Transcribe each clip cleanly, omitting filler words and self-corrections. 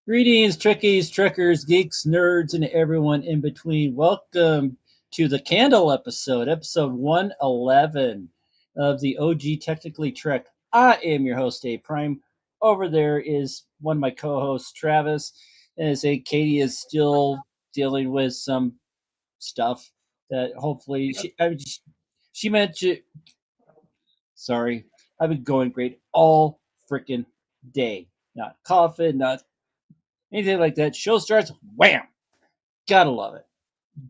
Greetings, Trekkies, Trekkers, geeks, nerds, and everyone in between. Welcome to the Candle episode 111 of the OG Technically Trek. I am your host, Dave Prime. Over there is one of my co-hosts, Travis, and as Katie is still dealing with some stuff that hopefully she mentioned. Sorry, I've been going great all freaking day. Not coughing, not anything like that. Show starts, wham! Gotta love it.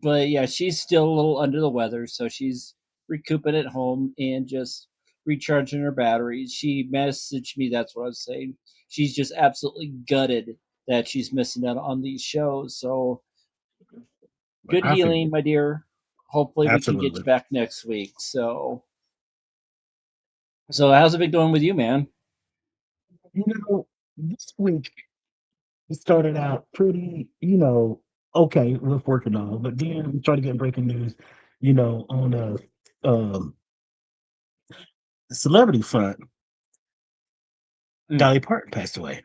But yeah, she's still a little under the weather, so she's recouping at home and just recharging her batteries. She messaged me, that's what I was saying. She's just absolutely gutted that she's missing out on these shows. So good healing, my dear. Hopefully we can get you back next week. So how's it been going with you, man? This week it started out pretty, okay with working on, but then we started getting breaking news, on the celebrity front. Dolly Parton passed away.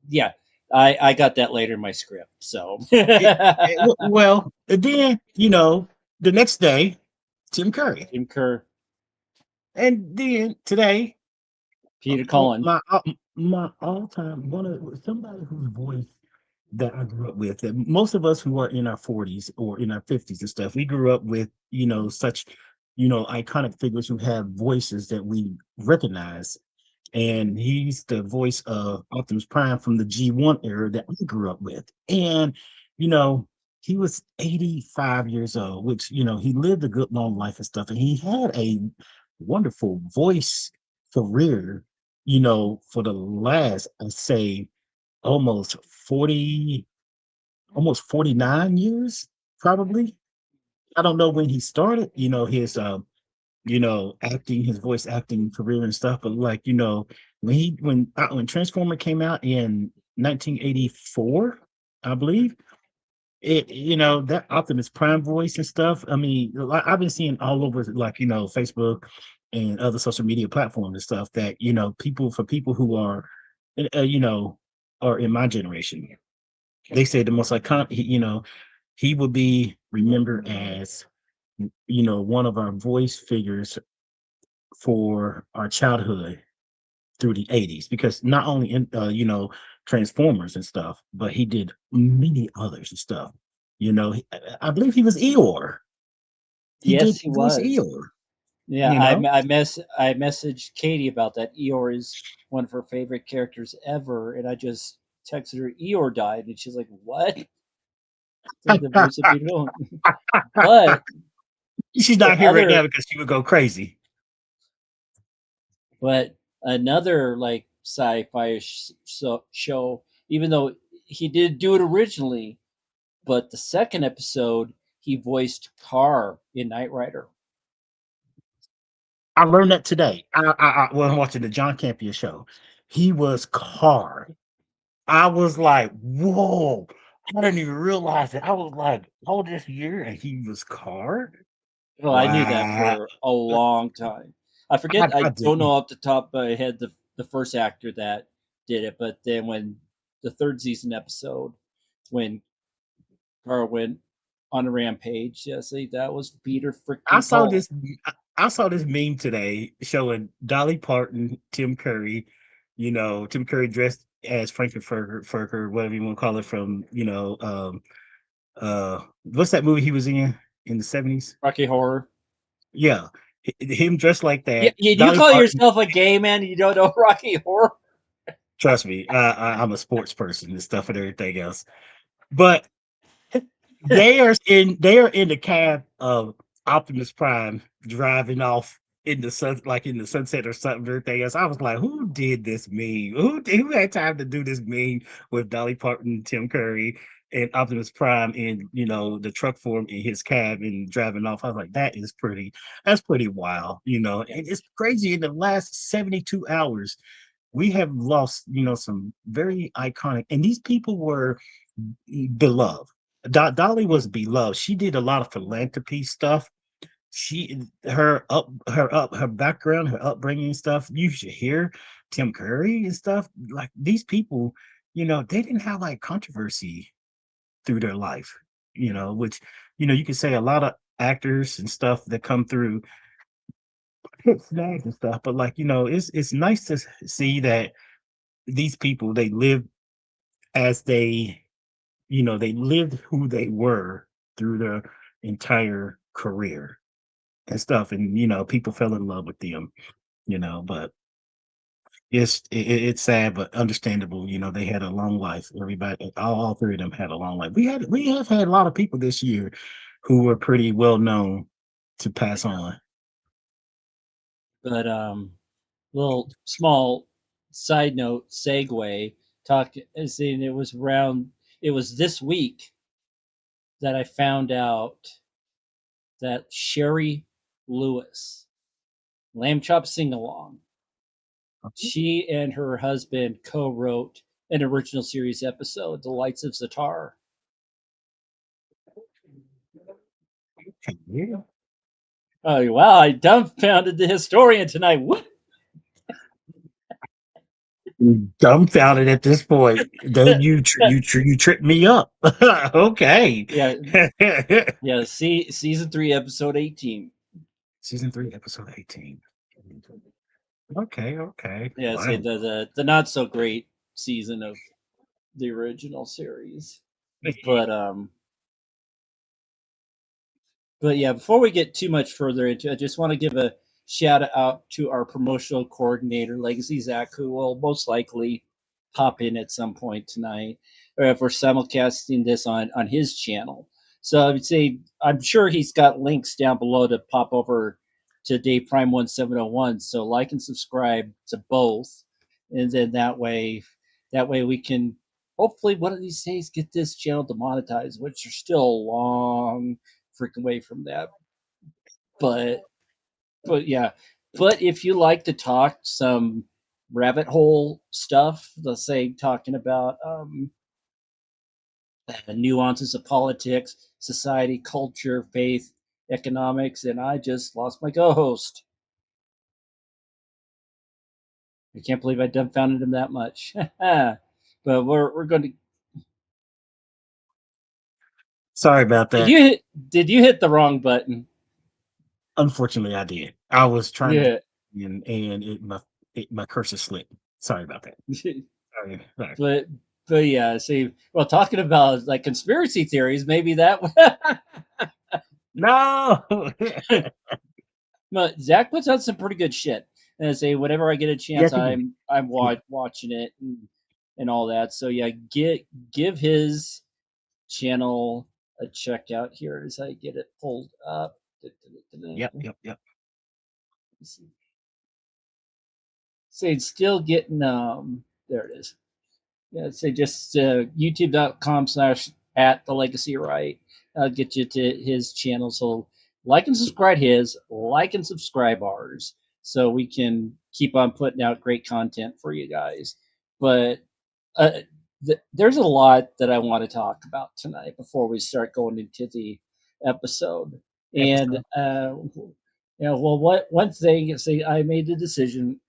Yeah, I got that later in my script. So well, then the next day, Tim Curry, and then today, Peter Cullen. My all-time somebody whose voice that I grew up with. That most of us who are in our 40s or in our 50s and stuff, we grew up with such iconic figures who have voices that we recognize. And he's the voice of Optimus Prime from the G1 era that I grew up with. And he was 85 years old, which he lived a good long life and stuff, and he had a wonderful voice career for the last, I'd say, almost 49 years, probably. I don't know when he started, his his voice acting career and stuff, but when Transformer came out in 1984, I believe, that Optimus Prime voice and stuff. I mean, I've been seeing all over Facebook and other social media platforms and stuff that people who are are in my generation, they say the most iconic, he would be remembered as one of our voice figures for our childhood through the 80s, because not only in Transformers and stuff, but he did many others and stuff. I believe he was Eeyore. He was Eeyore. Yeah, I messaged Katie about that. Eeyore is one of her favorite characters ever, and I just texted her, Eeyore died, and she's like, "What?" Like the voice of Peter. But she's not here right now because she would go crazy. But another like sci-fi show, even though he did do it originally, but the second episode he voiced Carr in Knight Rider. I learned that today. When I'm watching the John Campea show. He was Carr. I was like, whoa. I didn't even realize it. I was like, all this year and he was Carr? Well, I knew that Wow. for a long time. I forget. I I don't know didn't. off the top of my head the first actor that did it, but then when the third season episode, when Carl went on a rampage, yeah, see, that was Peter I freaking saw Cole. this I saw this meme today showing Dolly Parton, Tim Curry, Tim Curry dressed as Frankenfurter, whatever you want to call it from, what's that movie he was in the 70s? Rocky Horror. Yeah. Him dressed like Yeah, that. you Dolly call Parton, yourself a gay man and you don't know Rocky Horror? trust me, I'm a sports person and stuff and everything else. But they are in the cab of Optimus Prime driving off in the sun, like in the sunset or something. Everything else. I was like, who did this meme? Who had time to do this meme with Dolly Parton, Tim Curry, and Optimus Prime in the truck form in his cab and driving off? I was like, that's pretty wild, and it's crazy. In the last 72 hours, we have lost some very iconic, and these people were beloved. Dolly was beloved. She did a lot of philanthropy stuff. Her background, her upbringing and stuff. You should hear Tim Curry and stuff. Like these people, they didn't have like controversy through their life. Which you could say a lot of actors and stuff that come through hit snags and stuff. But like it's nice to see that these people they live as they lived who they were through their entire career and stuff. And, people fell in love with them, but it's sad, but understandable. They had a long life. Everybody, all three of them had a long life. We have had a lot of people this year who were pretty well known to pass on. But little small side note segue talk saying it was this week that I found out that Sherry Lewis, Lamb Chop Sing Along, she and her husband co-wrote an original series episode, The Lights of Zatar. Yeah. Oh wow, I dumbfounded the historian tonight. What? Dumbfounded at this point. Then you tripped me up. Okay. Yeah, yeah, see season 3 episode 18. Season 3, episode 18. Okay, okay. Yeah, say Wow. the not so great season of the original series. But yeah, before we get too much further into it, I just want to give a shout out to our promotional coordinator, Legacy Zach, who will most likely pop in at some point tonight, or if we're simulcasting this on his channel. So I would say I'm sure he's got links down below to pop over to Dave Prime 1701. So like and subscribe to both, and then that way we can hopefully one of these days get this channel demonetized, which are still a long freaking way from that. But yeah, but if you like to talk some rabbit hole stuff, let's say talking about nuances of politics, society, culture, faith, economics, and I just lost my co-host. I can't believe I dumbfounded him that much. But we're going to. Sorry about Did that. you hit, did you hit the wrong button? Unfortunately, I did. I was trying to Yeah. and my cursor slipped. Sorry about that. Sorry. Sorry. but yeah, see, well, talking about like conspiracy theories, maybe that. No. But Zach puts out some pretty good shit. And I say whenever I get a chance, Yes, he did. I'm Yeah. watching it and all that. So yeah, give his channel a check out here as I get it pulled up. Yep. Yep. Yep. Say it's still getting there it is. Yeah, say just youtube.com/ at the legacy right. I'll get you to his channel. So like and subscribe his, like and subscribe ours. so we can keep on putting out great content for you guys. But uh, there's a lot that I want to talk about tonight before we start going into the episode. And episode. well, what one thing is, say I made the decision.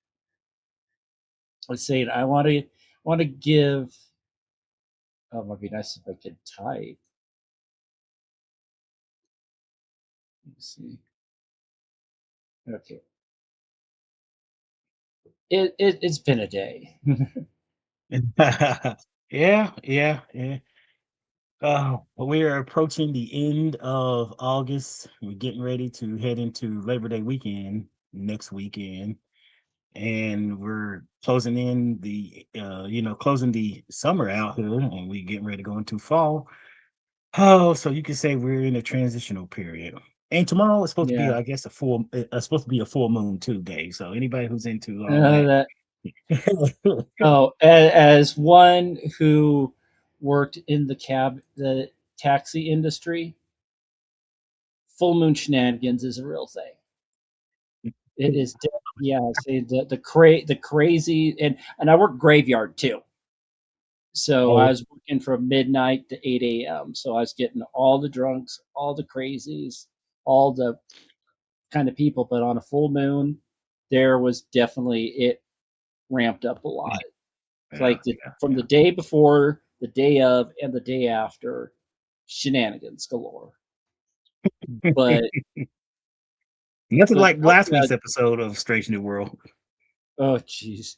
I say I want to give. Oh, it would be nice if I could type. Let's see. Okay, it's been a day. Yeah, yeah, yeah. Oh, well, we are approaching the end of August. We're getting ready to head into Labor Day weekend next weekend, and we're closing in the closing the summer out here, and we getting ready to go into fall. Oh, so you could say we're in a transitional period. And tomorrow is supposed to be, Yeah. I guess, supposed to be a full moon too, Dave. So anybody who's into all that. That Oh, as one who worked in the taxi industry, full moon shenanigans is a real thing. It is, yeah. See the crazy, and I work graveyard too. So I Oh, was working from midnight to 8 a.m. So I was getting all the drunks, all the crazies, all the kind of people. But on a full moon, there was definitely it ramped up a lot. yeah, Like yeah, from the yeah. day before, the day of, and the day after, shenanigans galore. But Nothing but like last talking week's about episode of Strange New World. oh jeez,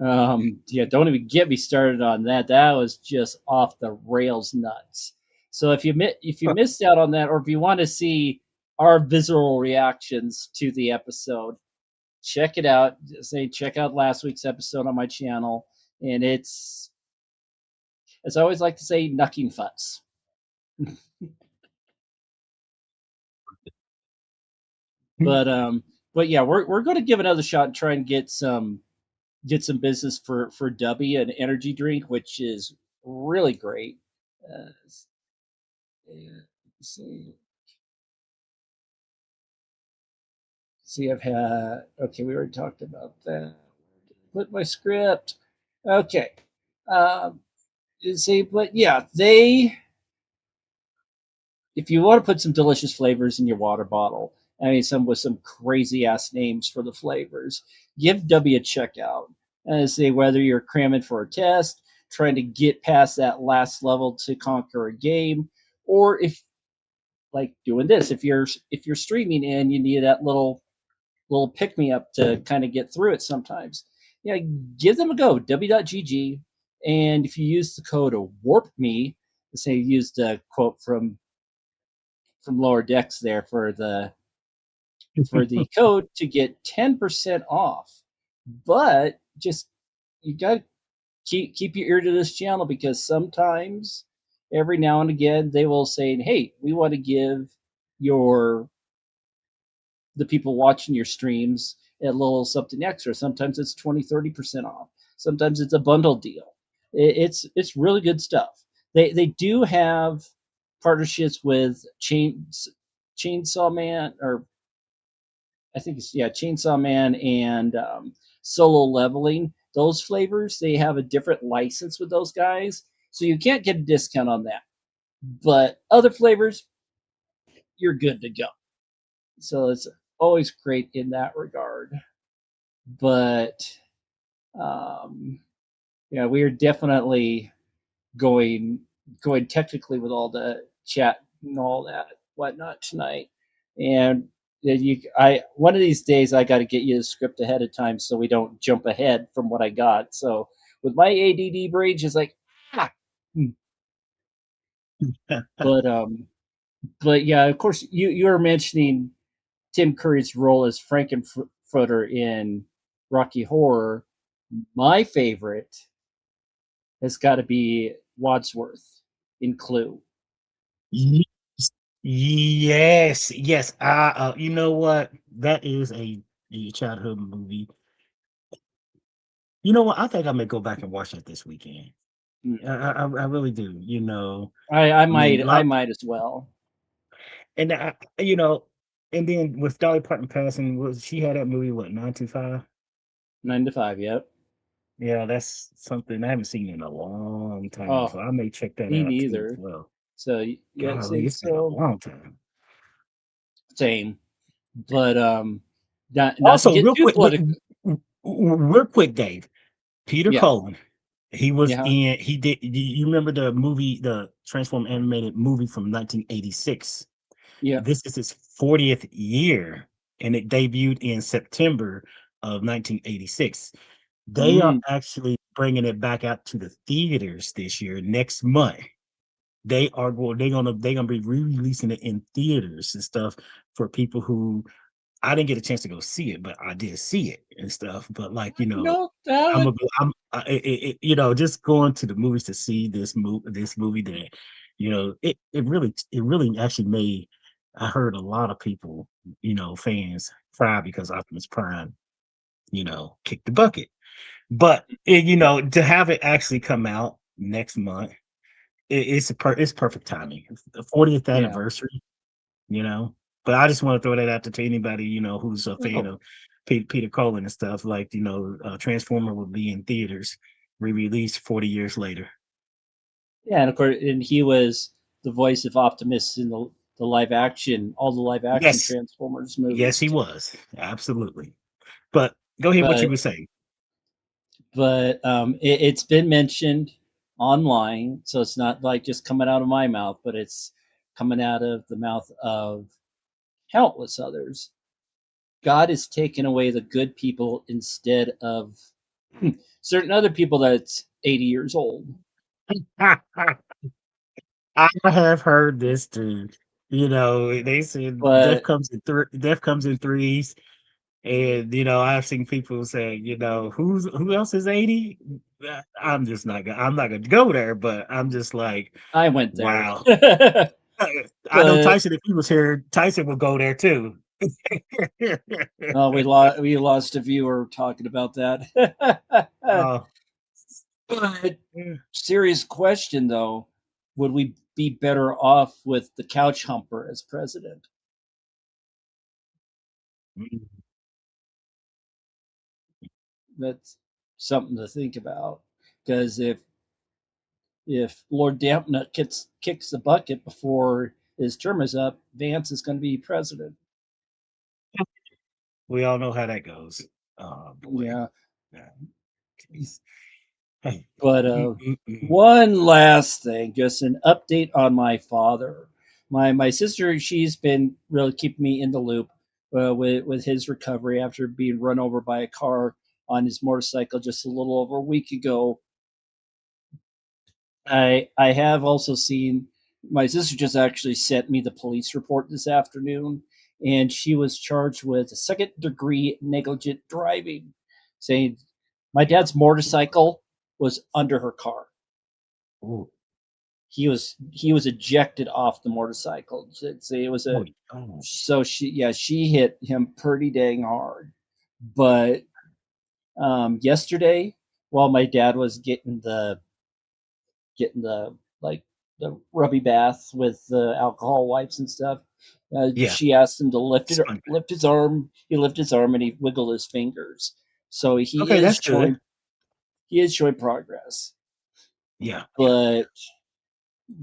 yeah, don't even get me started on that. That was just off the rails nuts. So if you missed out on that, or if you want to see our visceral reactions to the episode, check it out. Say check out last week's episode on my channel, and it's, as I always like to say, knucking futs. But but yeah, we're going to give another shot and try and get some business for W, an energy drink, which is really great. Uh, yeah, see, see, I've had okay. We already talked about that. Put my script. Okay. Um, see, but yeah, they if you want to put some delicious flavors in your water bottle, I mean, some with some crazy ass names for the flavors, give W a check out. And say whether you're cramming for a test, trying to get past that last level to conquer a game, or if like doing this, if you're streaming and you need that little pick me up to kind of get through it sometimes, yeah, give them a go. W.GG, and if you use the code warp me, say you used a quote from Lower Decks there for the code to get 10% off. But just you got to keep your ear to this channel, because sometimes every now and again they will say, "Hey, we want to give your the people watching your streams a little something extra." Sometimes it's 20-30% off. Sometimes it's a bundle deal. It's really good stuff. They do have partnerships with Chainsaw Man, or I think it's, yeah, Chainsaw Man and Solo Leveling. Those flavors, they have a different license with those guys, so you can't get a discount on that. But other flavors, you're good to go. So it's always great in that regard. But um, yeah, we are definitely going going technically with all the chat and all that whatnot tonight. And I one of these days I got to get you the script ahead of time so we don't jump ahead from what I got. So with my ADD brain, just like ah. Hmm. but um, but yeah, of course you were mentioning Tim Curry's role as Frankenfurter in Rocky Horror. My favorite has got to be Wadsworth in Clue. Yes, yes, yes. You know what? That is a childhood movie. You know what? I think I may go back and watch that this weekend. Hmm. I really do. I I mean, might I might as well. and I, you know, And then with Dolly Parton passing, was she had that movie what 9 to 5? 9 to 5. Yep. Yeah, that's something I haven't seen in a long time, Oh, so I may check that me out too as neither. well. So yes, Golly, and it's been a so long time. same, but not to Also, get real too quick, political. real quick, Dave. Peter Yeah, Cullen. He was yeah. in. He did. You remember the movie, the Transform animated movie from 1986? Yeah. This is his 40th year, and it debuted in September of 1986. They are Mm. actually bringing it back out to the theaters this year, next month. They're gonna be re-releasing it in theaters and stuff for people who I didn't get a chance to go see it, but I did see it and stuff. But like No, that I'm a would. just going to the movies to see this movie that it really actually made. I heard a lot of people, fans cry because Optimus Prime, kicked the bucket. But to have it actually come out next month, it's perfect timing. It's the 40th Yeah. anniversary, you know. But I just want to throw that out there to anybody, who's a fan Oh, of Peter Cullen and stuff. Like, Transformer will be in theaters, re-released 40 years later. yeah, and of course, and he was the voice of Optimus in all the live action Yes, Transformers yes, movies he too. was absolutely. But go ahead, what you But were saying? it's been mentioned online, so it's not like just coming out of my mouth, but it's coming out of the mouth of countless others. God is taking away the good people instead of certain other people that's 80 years old. I have heard this too. They said But death comes in threes. And I've seen people say, who else is 80? I'm not gonna go there, but I'm just like, I went there. wow. I know But Tyson, if he was here, Tyson would go there too. we lost a viewer talking about that. Oh, But mm, serious question though, would we be better off with the couch humper as president? mm, That's something to think about. Because if Lord Dampnut kicks the bucket before his term is up, Vance is going to be president. we all know how that goes. Oh boy. Yeah. Yeah, jeez. Hey. But Mm, mm, mm. one last thing, just an update on my father. My sister, she's been really keeping me in the loop with his recovery after being run over by a car on his motorcycle just a little over a week ago. I have also seen my sister just actually sent me the police report this afternoon, and she was charged with second degree negligent driving, saying my dad's motorcycle was under her car. Oh, He was ejected off the motorcycle. It was a boy. Oh, so she hit him pretty dang hard. But yesterday, while my dad was getting the like the rubby bath with the alcohol wipes and stuff. yeah. She asked him to Sponge. lift his arm. He lifted his arm and he wiggled his fingers. So Okay, that's good. he is showing progress. Yeah, yeah. But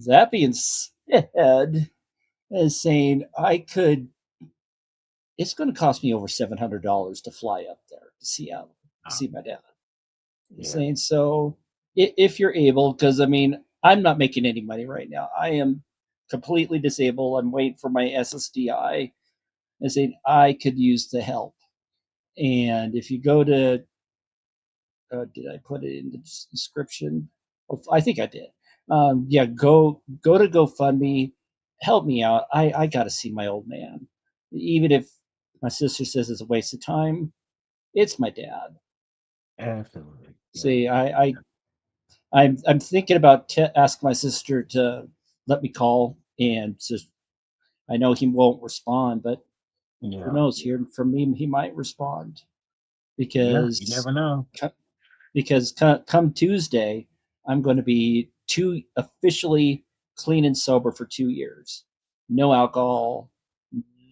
that being said, is saying it's going to cost me over $700 to fly up there to Uh, see my dad. yeah. Saying so, if you're able, because I mean, I'm not making any money right now. I am completely disabled. I'm waiting for my SSDI. And saying I could use the help. And if you go to, did I put it in the description? Oh, I think I did. Yeah, go to GoFundMe, help me out. I got to see my old man, even if my sister says it's a waste of time. It's my dad. Absolutely. Yeah. See, I'm thinking about asking my sister to let me call, and just I know he won't respond, but who Yeah. knows? Yeah. Here from me, he might respond Yeah. You because never know. come Tuesday, I'm going to be officially clean and sober for 2 years. No alcohol,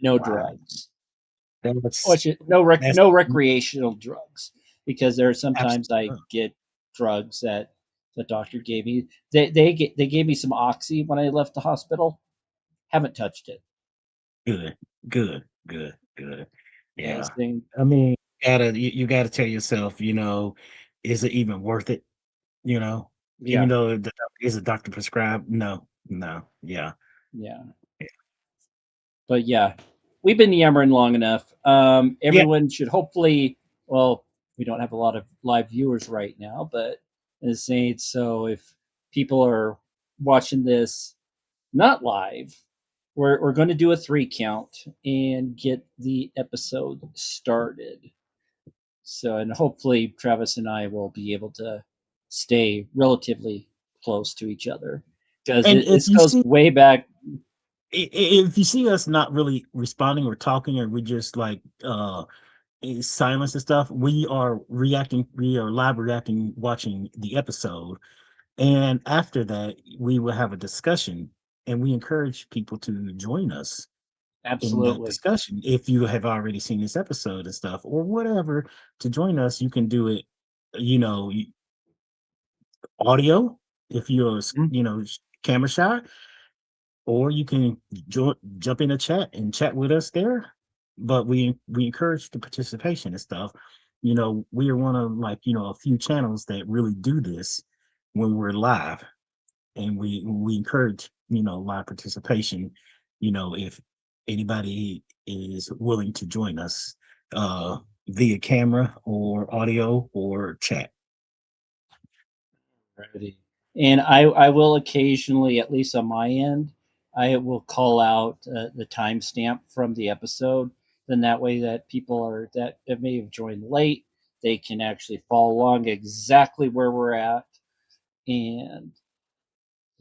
no Wow. drugs. That's Which is that's no recreational drugs, because there are sometimes I absolutely get drugs that the doctor gave me. They gave me some oxy when I left the hospital. Haven't touched it. good. Good. Good. Good. Yeah, Yeah. saying I mean, you gotta tell yourself, is it even worth it? You know, even yeah, though is a doctor prescribed? No, no, yeah, yeah. yeah, But yeah, we've been yammering long enough. yeah. Everyone should hopefully. Well, we don't have a lot of live viewers right now, but as saying so, if people are watching this not live, we're going to do a 3 count and get the episode started. So, and hopefully, Travis and I will be able to stay relatively close to each other, because And if this you goes see way back. if you see us not really responding or talking, or we just like silence and stuff, we are live reacting, watching the episode, and after that, we will have a discussion, and we encourage people to join us in that Absolutely. discussion. If you have already seen this episode and stuff or whatever, to join us, you can do it, you know, audio if you're Mhm. camera shy, or you can jump in the chat and chat with us there. But we encourage the participation and stuff. We are one of, like, a few channels that really do this when we're live, and we encourage live participation. If anybody is willing to join us uh via camera or audio or chat. Alrighty. And I will occasionally, at least on my end, I will call out the timestamp from the episode. Then that way that people that may have joined late, they can actually follow along exactly where we're at. And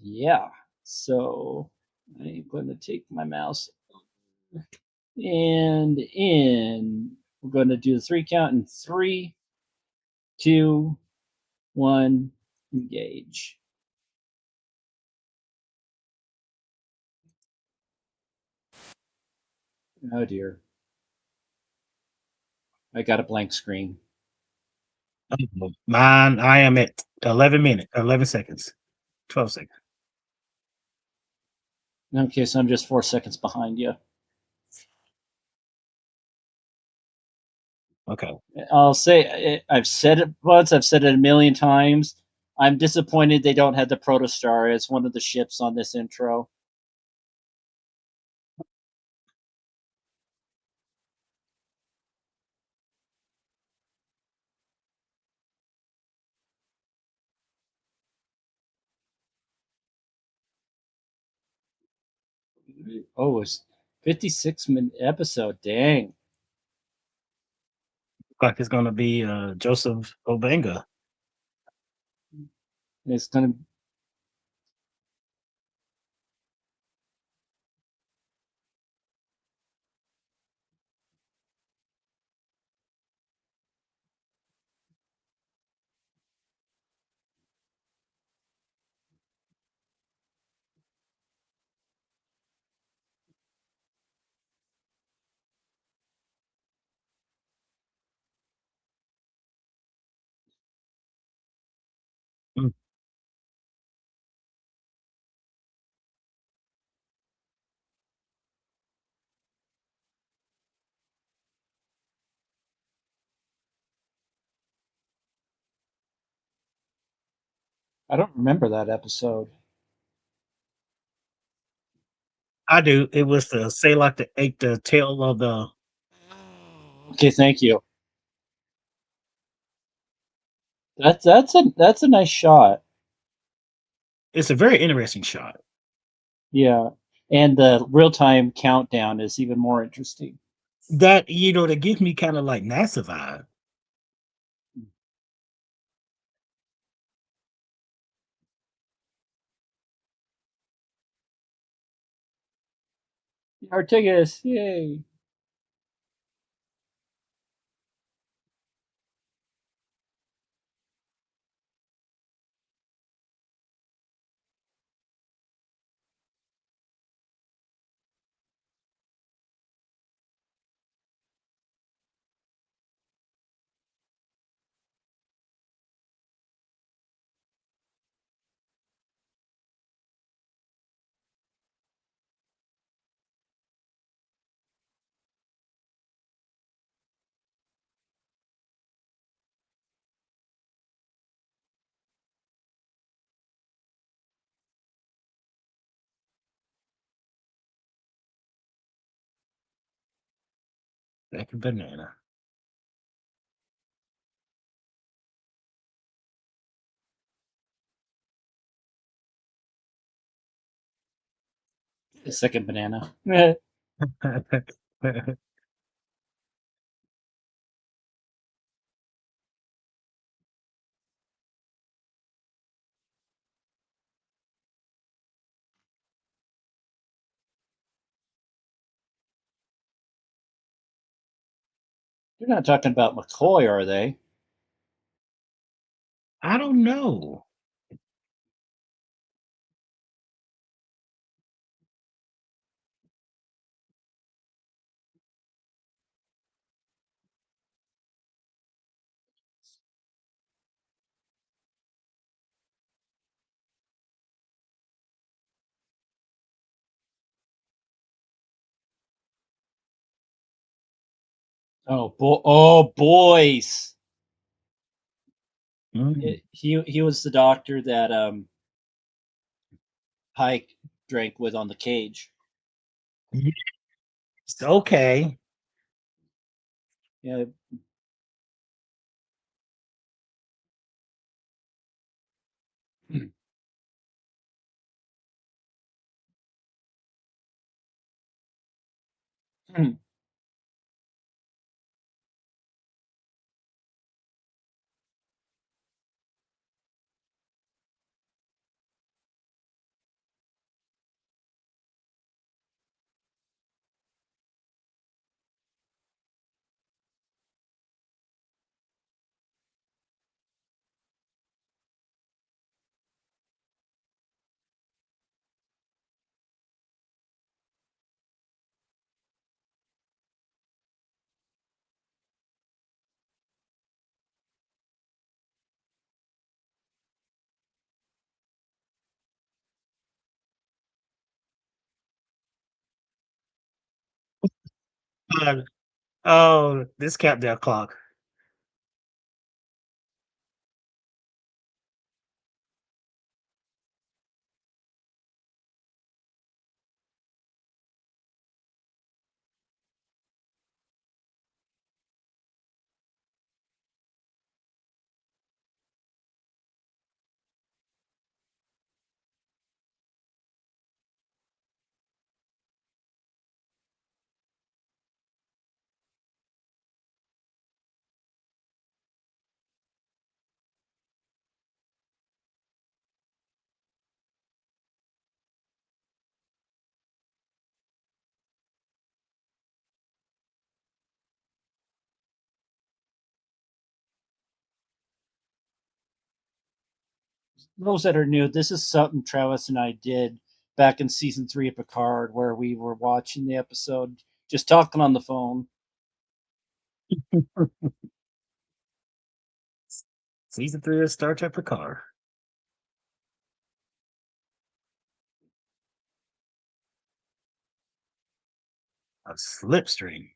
yeah, so I'm going to take my mouse and in. We're going to do the 3 count in 3, 2, 1, engage. Oh dear. I got a blank screen. Mine, I am at 11 seconds, 12 seconds. Okay, so I'm just 4 seconds behind you. Okay. I'll say I've said it once. I've said it a million times. I'm disappointed they don't have the Protostar as one of the ships on this intro. Oh, it's 56-minute episode. Dang, Like it's gonna be Joseph Obenga. it's gonna. Mm, I don't remember that episode. I do. It was the say like the ate the tail of the. Okay, thank you. That's a nice shot. It's a very interesting shot. Yeah, and the real time countdown is even more interesting. That gives me kind of like NASA vibe. Artigas, yay! Like a banana. The second banana. They're not talking about McCoy, are they? I don't know. Oh, boys. Mm. He was the doctor that Pike drank with on the cage. Yes, okay. Yeah. Uh, oh, this countdown clock. Those that are new, this is something Travis and I did back in season 3 of Picard, where we were watching the episode, just talking on the phone. Season 3 of Star Trek Picard. A slipstream.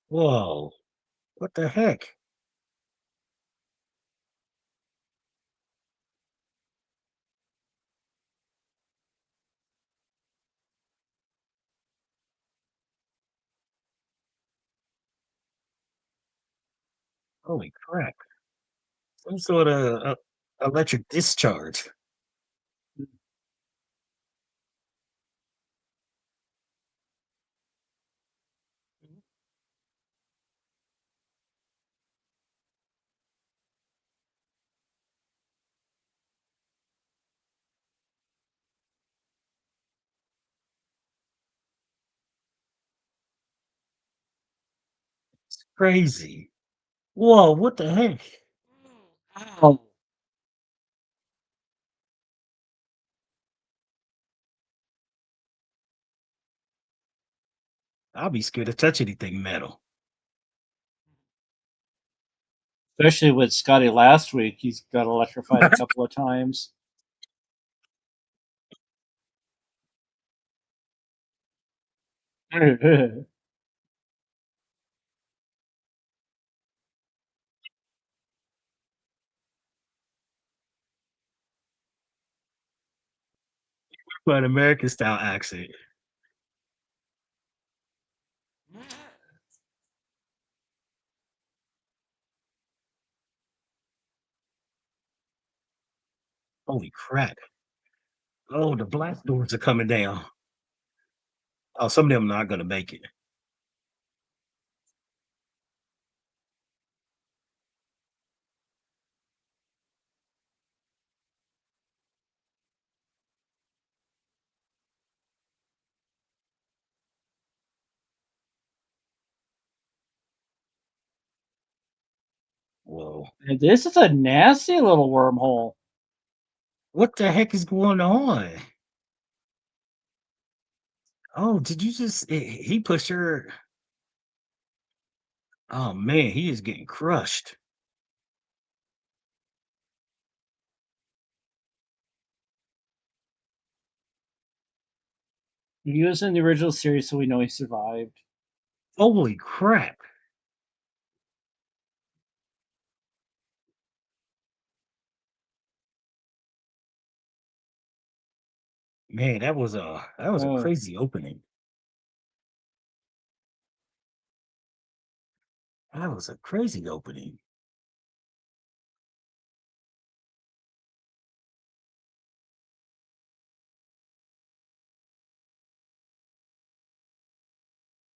Whoa. What the heck? Holy crap! Some sort of electric discharge. Crazy. Whoa! What the heck? Ow. I'll be scared to touch anything metal. Especially with Scotty last week, he's got electrified a couple of times. But American style accent. Holy crap! Oh, the blast doors are coming down. Oh, some of them not gonna make it. Whoa! And this is a nasty little wormhole. What the heck is going on? Oh, did you just? He pushed her. Oh man, he is getting crushed. He was in the original series, so we know he survived. Holy crap! Man, that was a Oh, crazy opening. That was a crazy opening.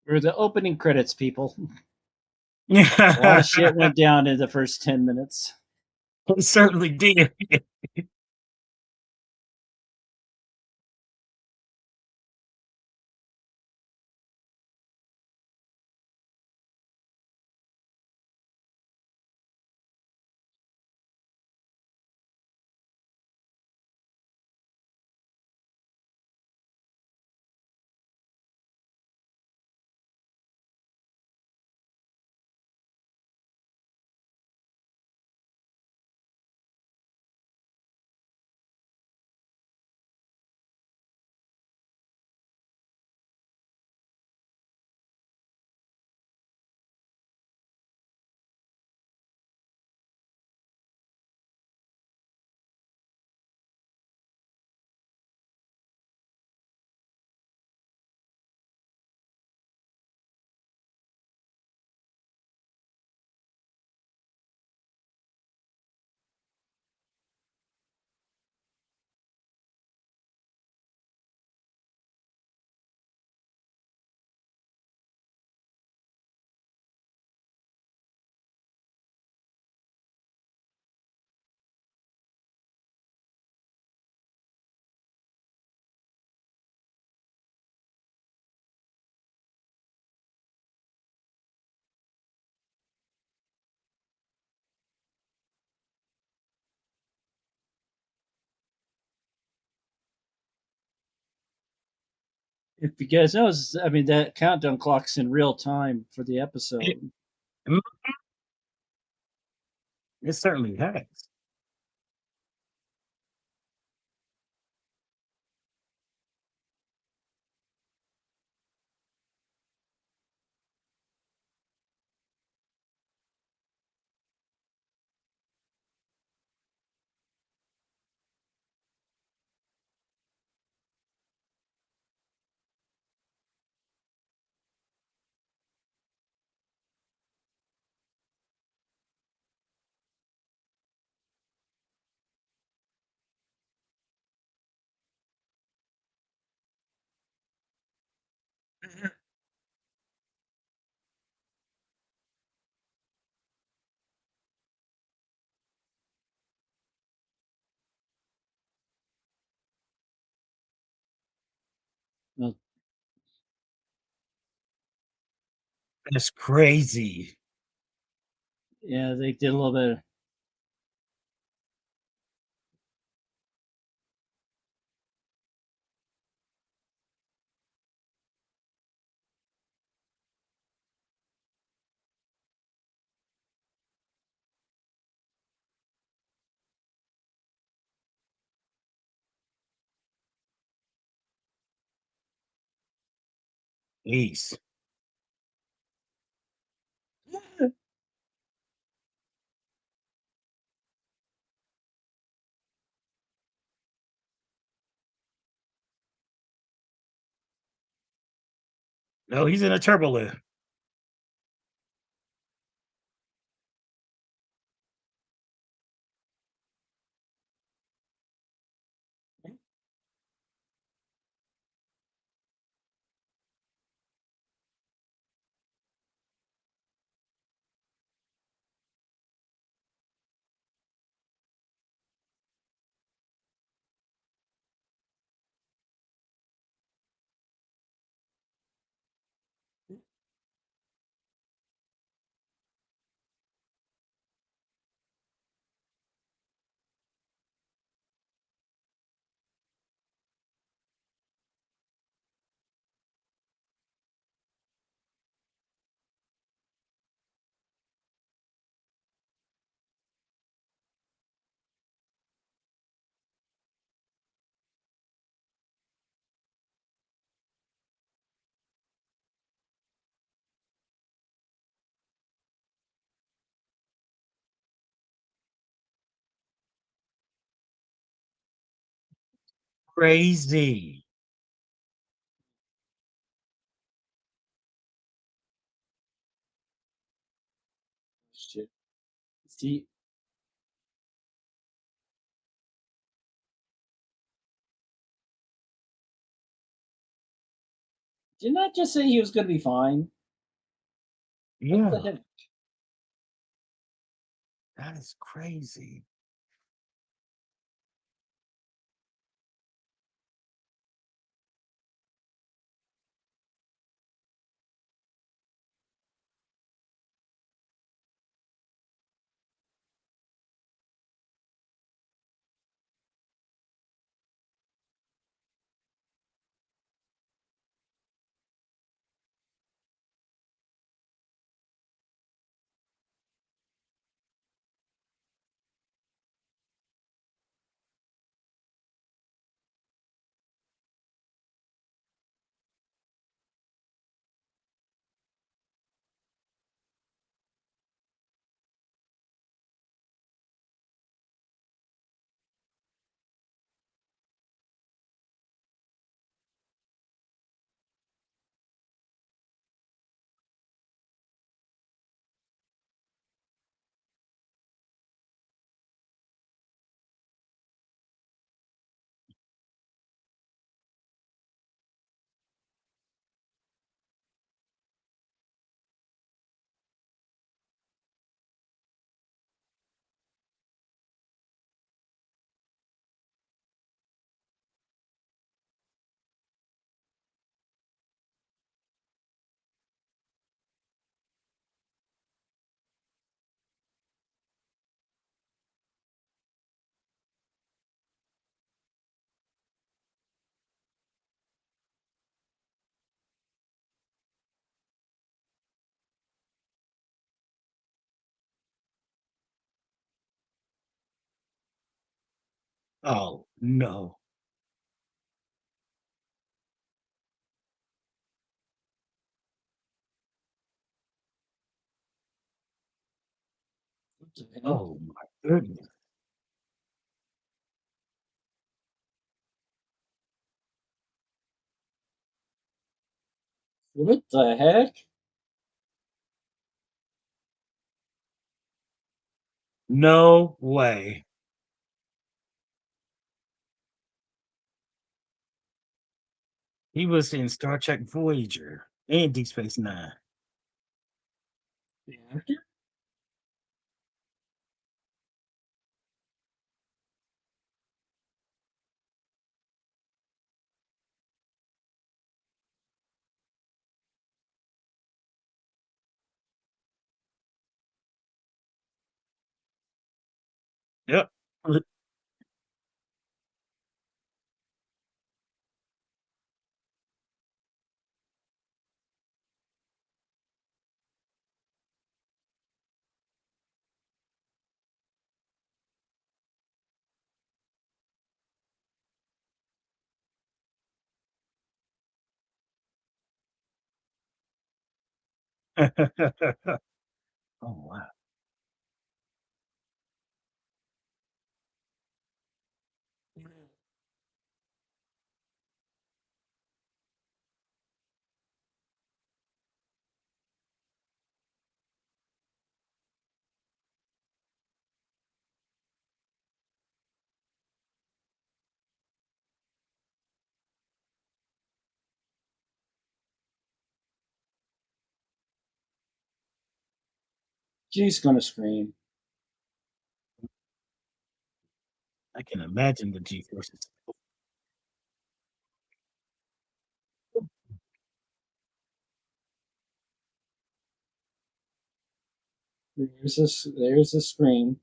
or the opening credits, people. A lot Yeah, of shit went down in the first 10 minutes. it certainly did. If you guys know, I mean, that countdown clock's in real time for the It, episode. it certainly has. That's crazy. Yeah, they did a little bit. Jeez. No, he's in a turbo lift. Crazy. Shit. See, didn't I just say he was going to be fine? What the Yeah, heck? that is crazy. Oh, no. What the heck? Oh, my goodness. What the heck? No way. He was in Star Trek Voyager and Deep Space Nine. The actor? Yep. Oh wow. She's gonna scream. I can imagine the G forces. There's a scream.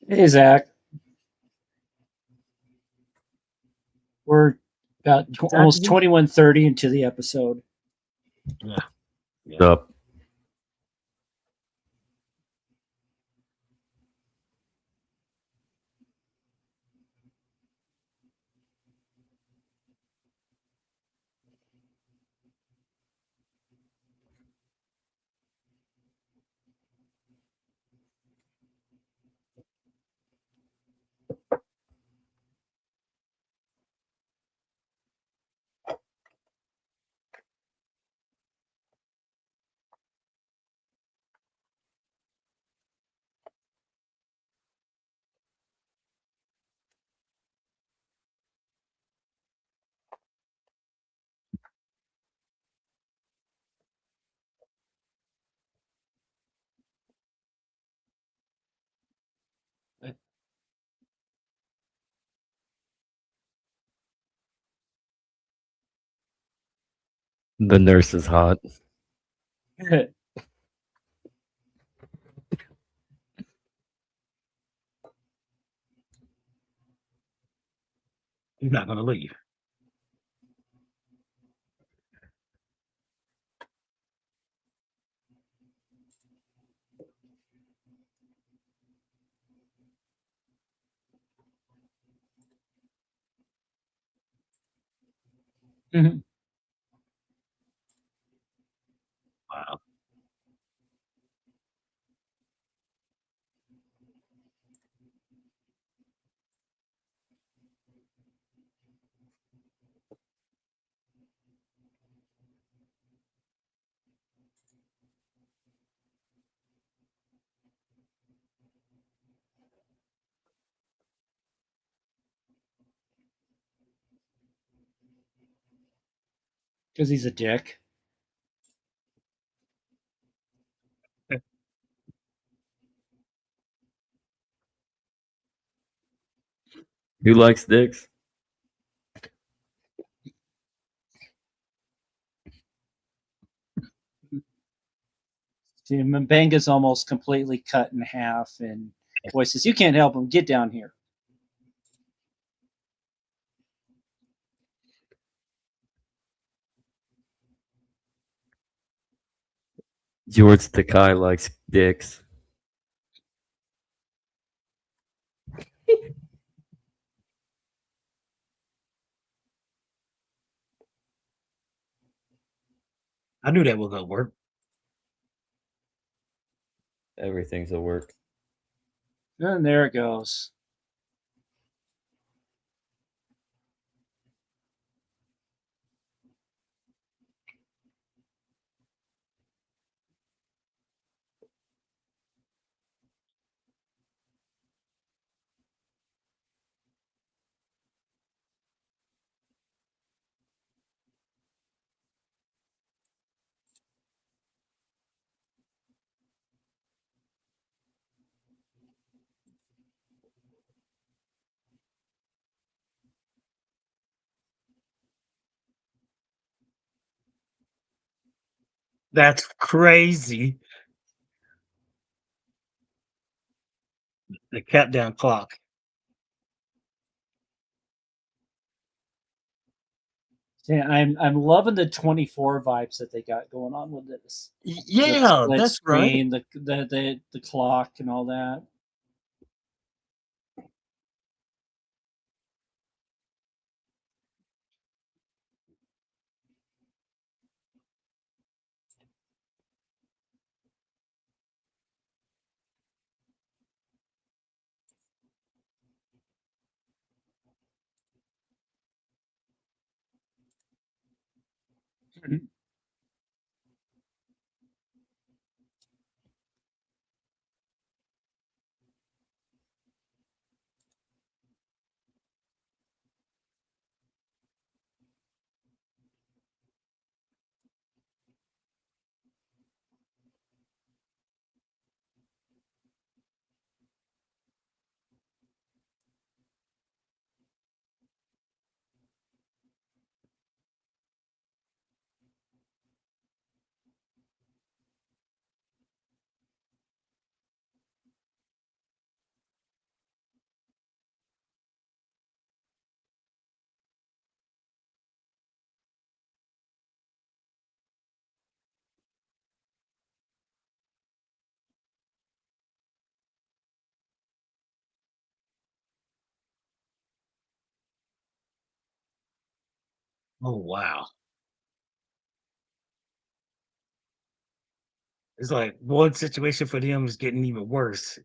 Hey Zach, we're about almost Exactly. 21:30 into the episode. Yeah. Yeah. Up. The nurse is hot. He's not gonna leave. Wow. Because he's a dick. Who likes dicks? See, Mbanga's almost completely cut in half, and Boy says, "You can't help him. Get down here." George Takai likes dicks. I knew that was gonna work. Everything's a work. And there it goes. That's crazy. The countdown clock. Yeah, I'm loving the 24 vibes that they got going on with this. The Yeah, split that's right. screen, the clock, and all that. Oh wow. It's like one situation for them is getting even worse.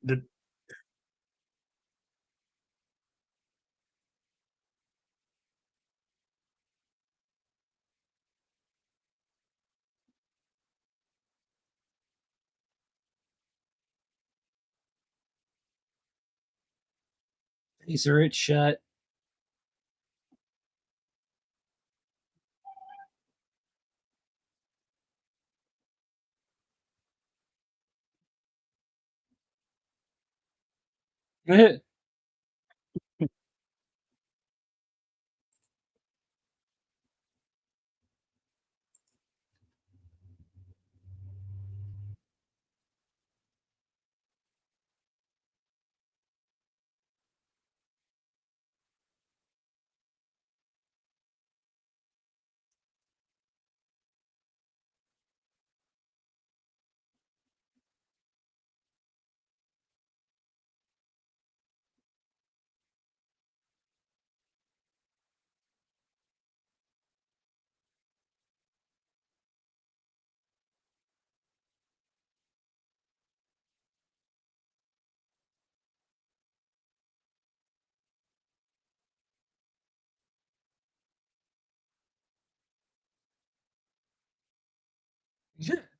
These are it shut.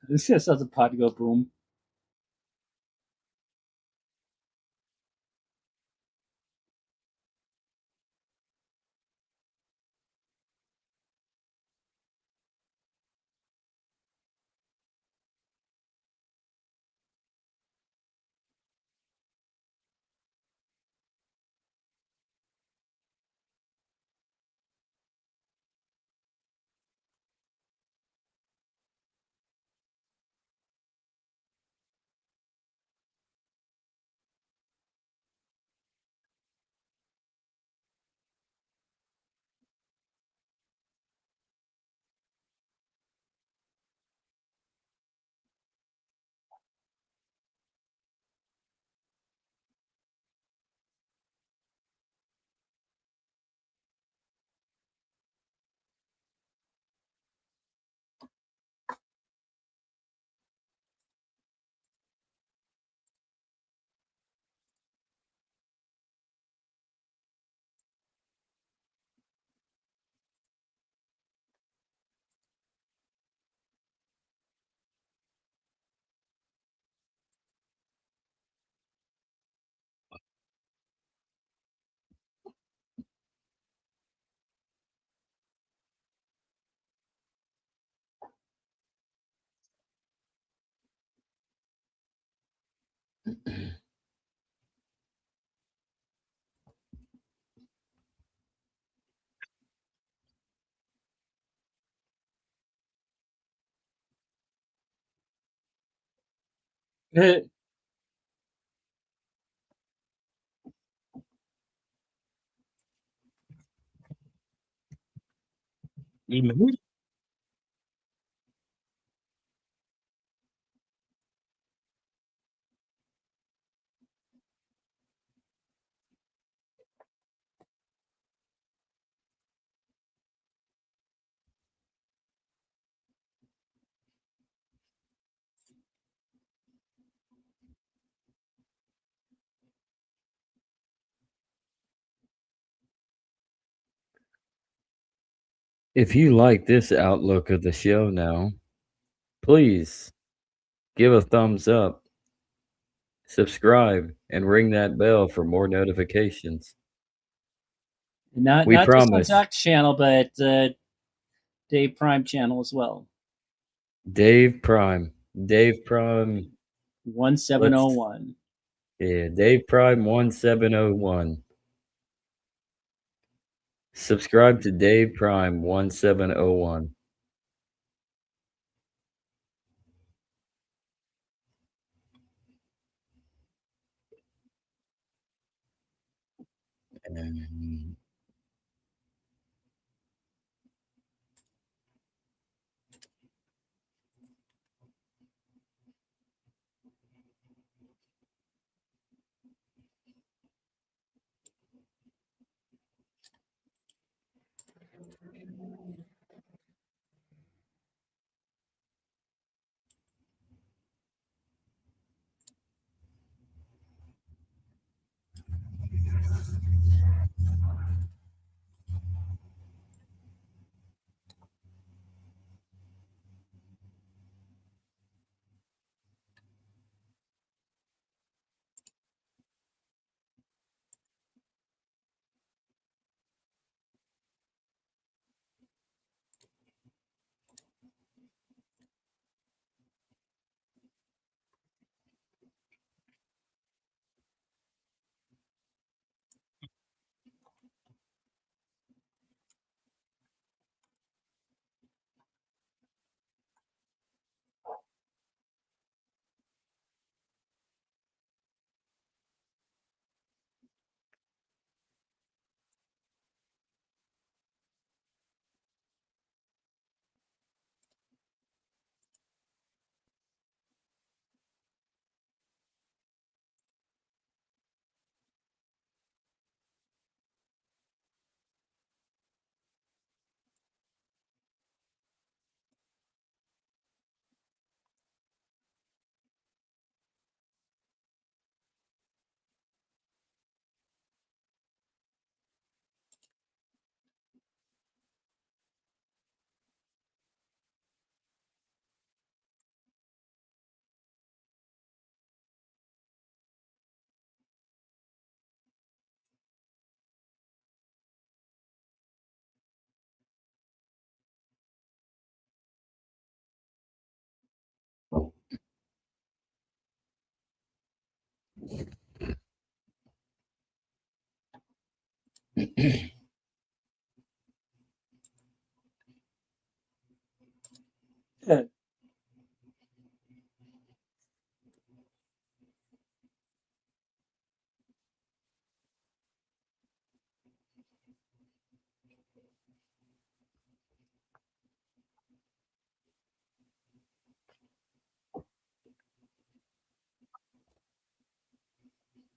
This just has a pod go boom. Even If you like this outlook of the show now, please give a thumbs up, subscribe, and ring that bell for more notifications. Not We not just on promise. Zach's channel, but Dave Prime channel as well. Dave Prime. Dave Prime. 1701. Yeah, Dave Prime 1701. Subscribe to Dave Prime 1701. And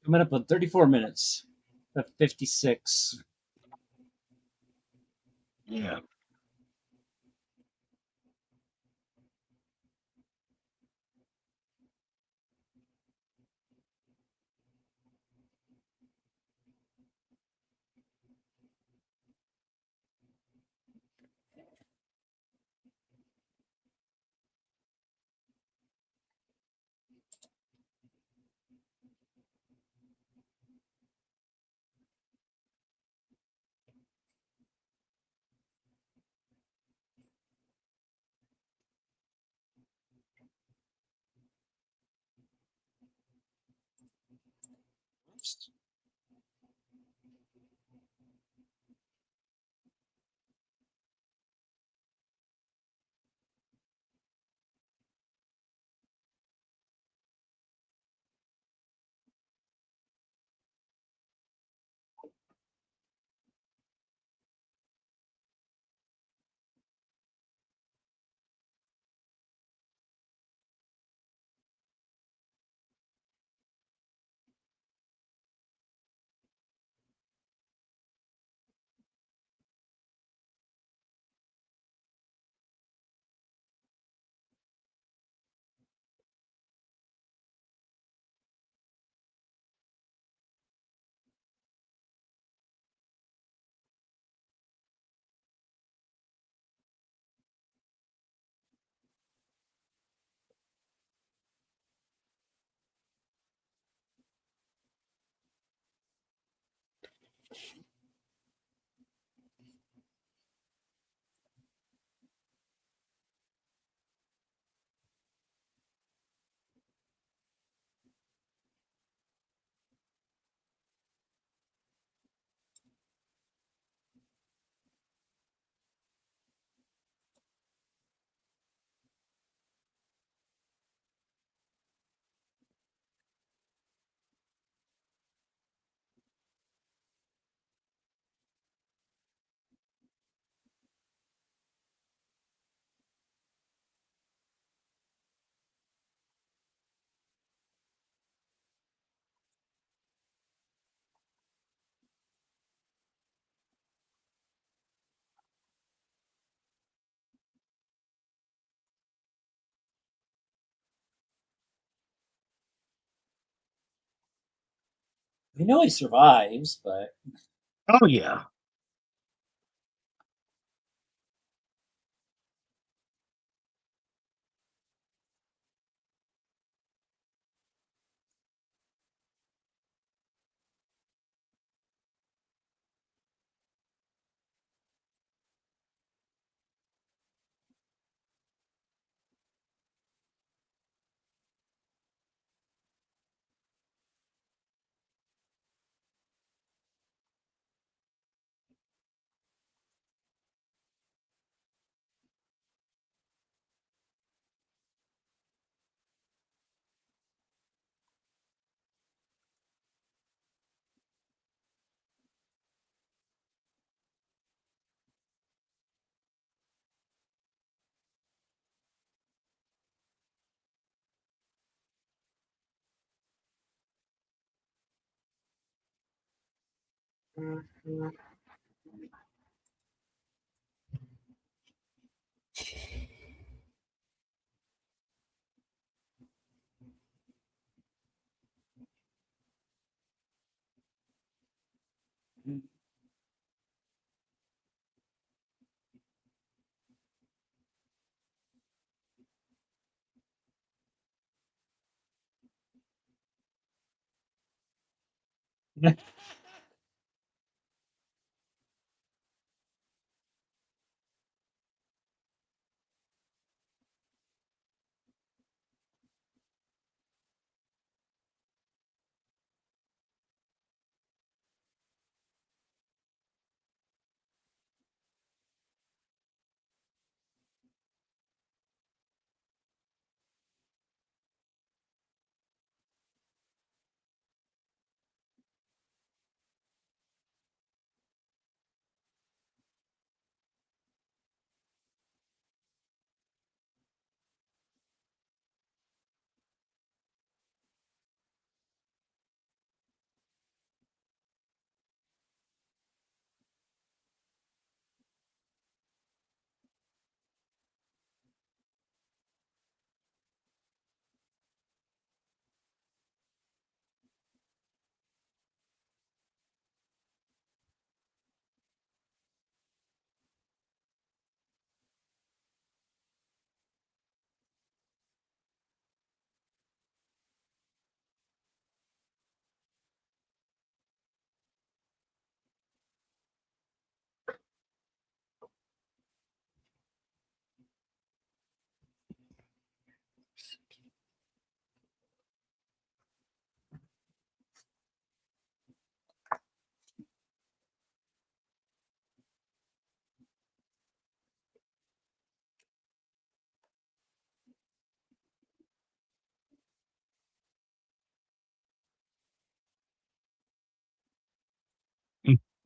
Coming up on 34 minutes of 56. yeah. moves. We know he survives, but Oh yeah.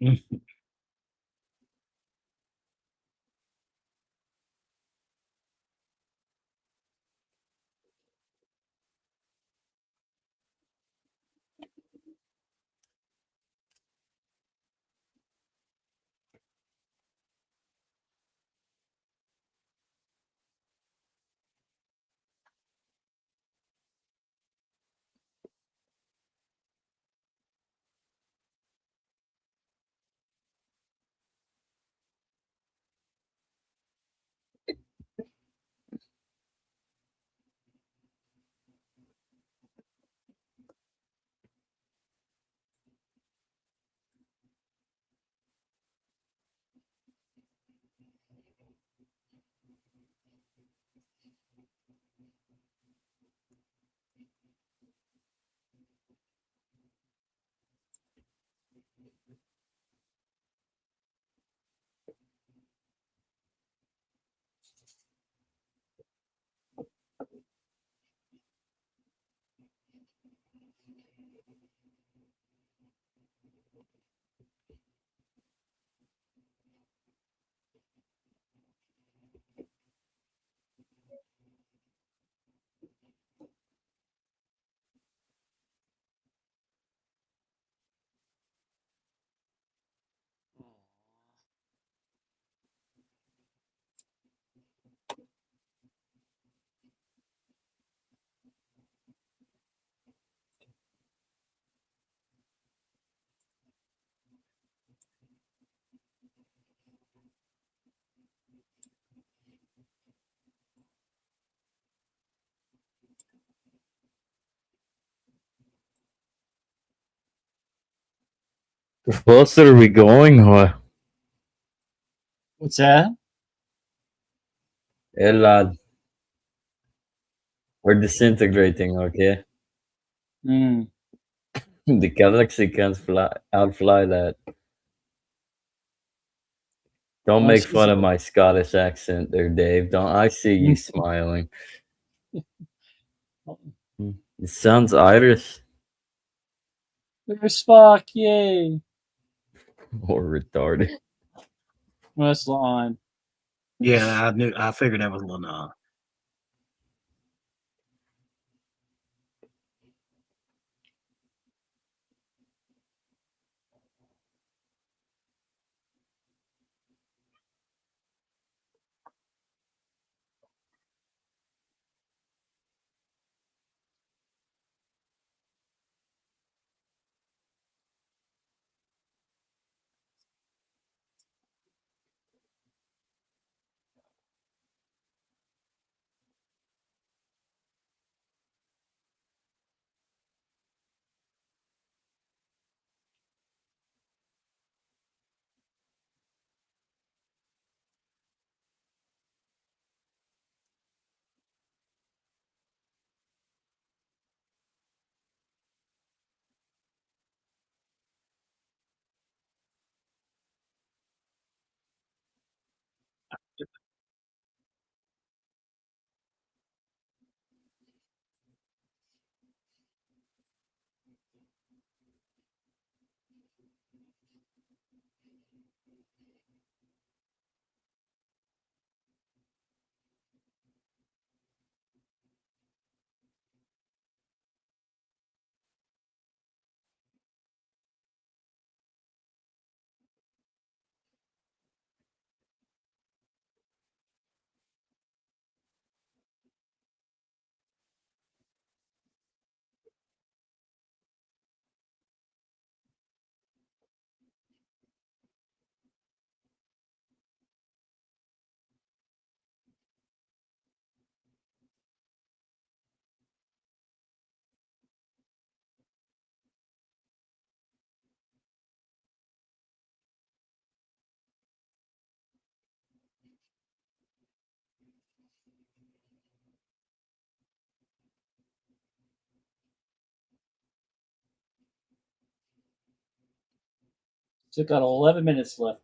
How fast are we going? Or? What's that? Hey, lad. We're disintegrating, okay? Mm. The galaxy can't outfly that. Don't Well, make fun of my Scottish accent there, Dave. Don't I see you smiling? It sounds Irish There's Spock, yay! or retarded. Well, that's on. Yeah, I figured that was a little Still got 11 minutes left.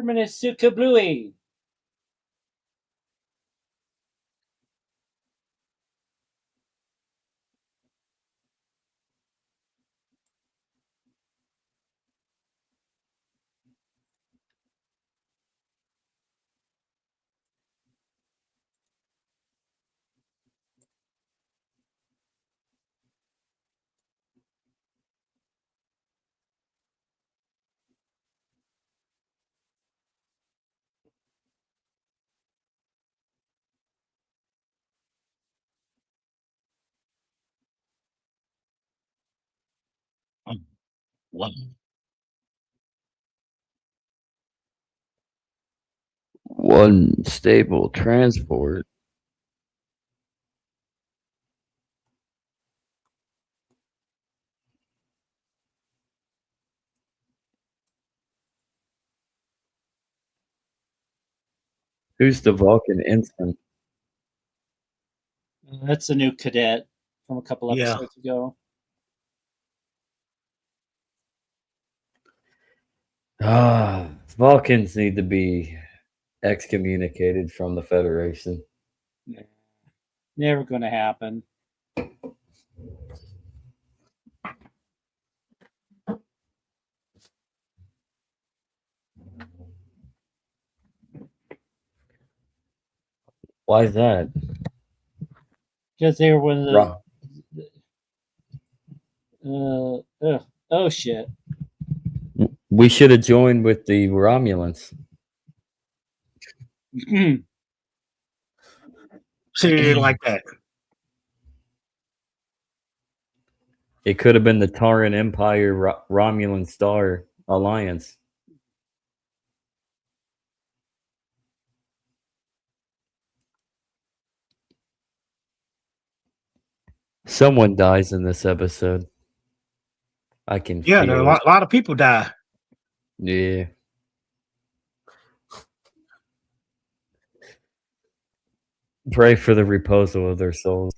Permanent Sukablui. Wow. One stable transport. Who's the Vulcan ensign? That's a new cadet from a couple Yeah. episodes ago. Vulcans need to be excommunicated from the Federation. Never going to happen. Why is that? Because they were one of Wrong. oh shit. We should have joined with the Romulans. See, like that. It could have been the Tauran Empire Romulan Star Alliance. Someone dies in this episode. I can Yeah, there feel are it. a lot of people die. Yeah. Pray for the reposal of their souls.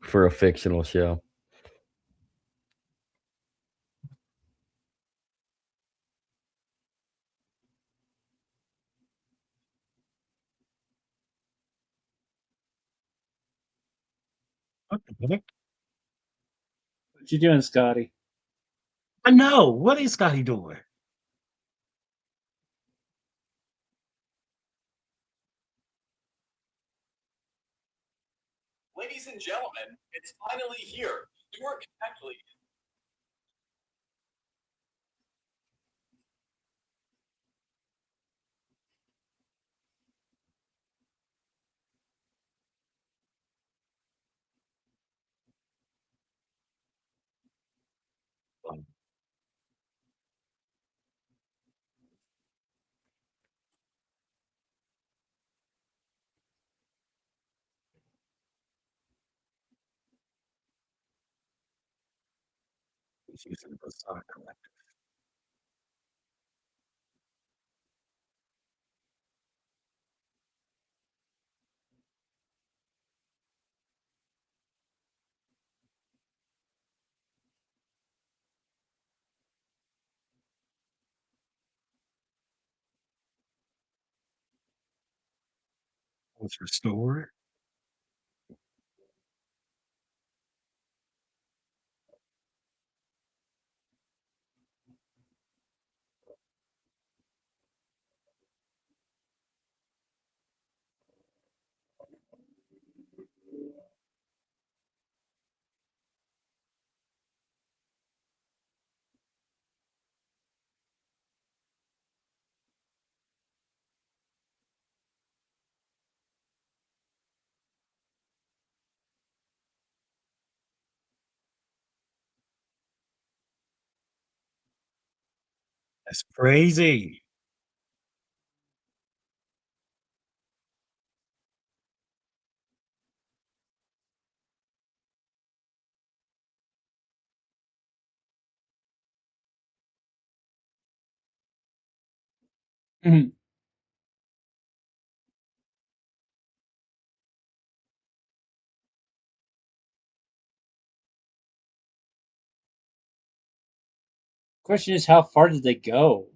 For a fictional show. What the heck? What you doing, Scotty? I know. What is Scotty doing? Ladies and gentlemen, it's finally here. Stuart Beckley. He's using the Bazaar collector. Was restored. That's crazy. Of question is, how far did they go?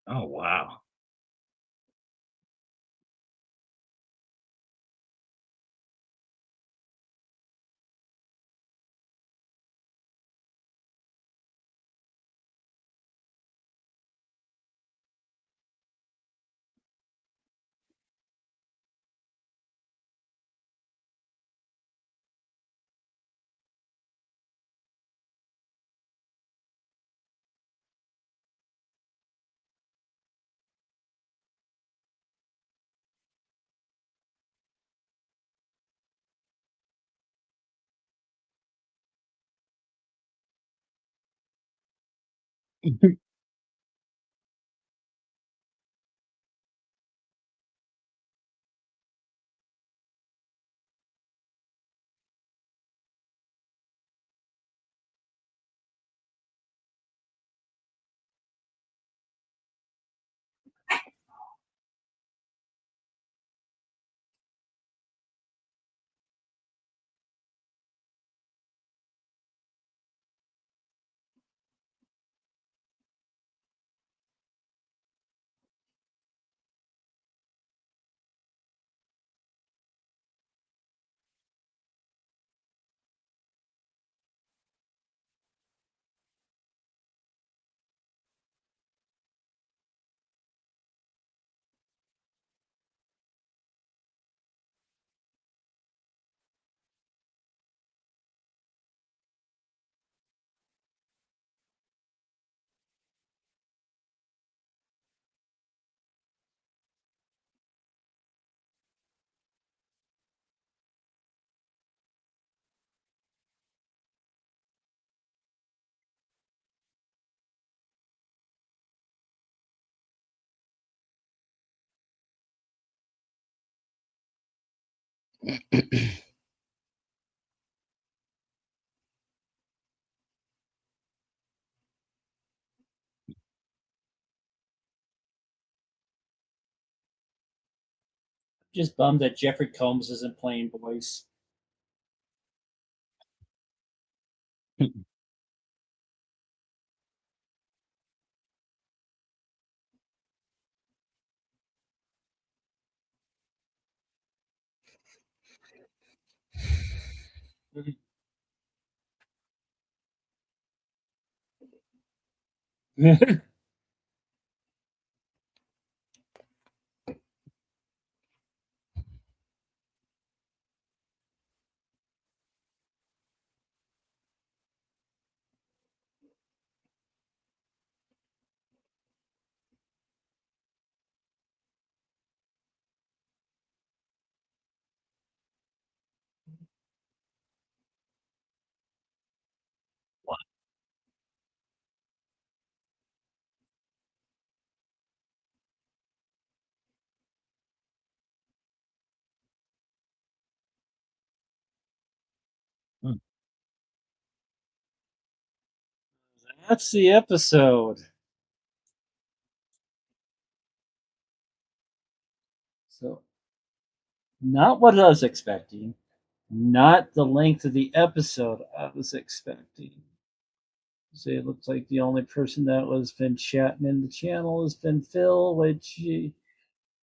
Oh wow. Just bummed that Jeffrey Combs isn't playing voice. That's the episode. So, not what I was expecting. Not the length of the episode I was expecting. So it looks like the only person that was been chatting in the channel has been Phil, which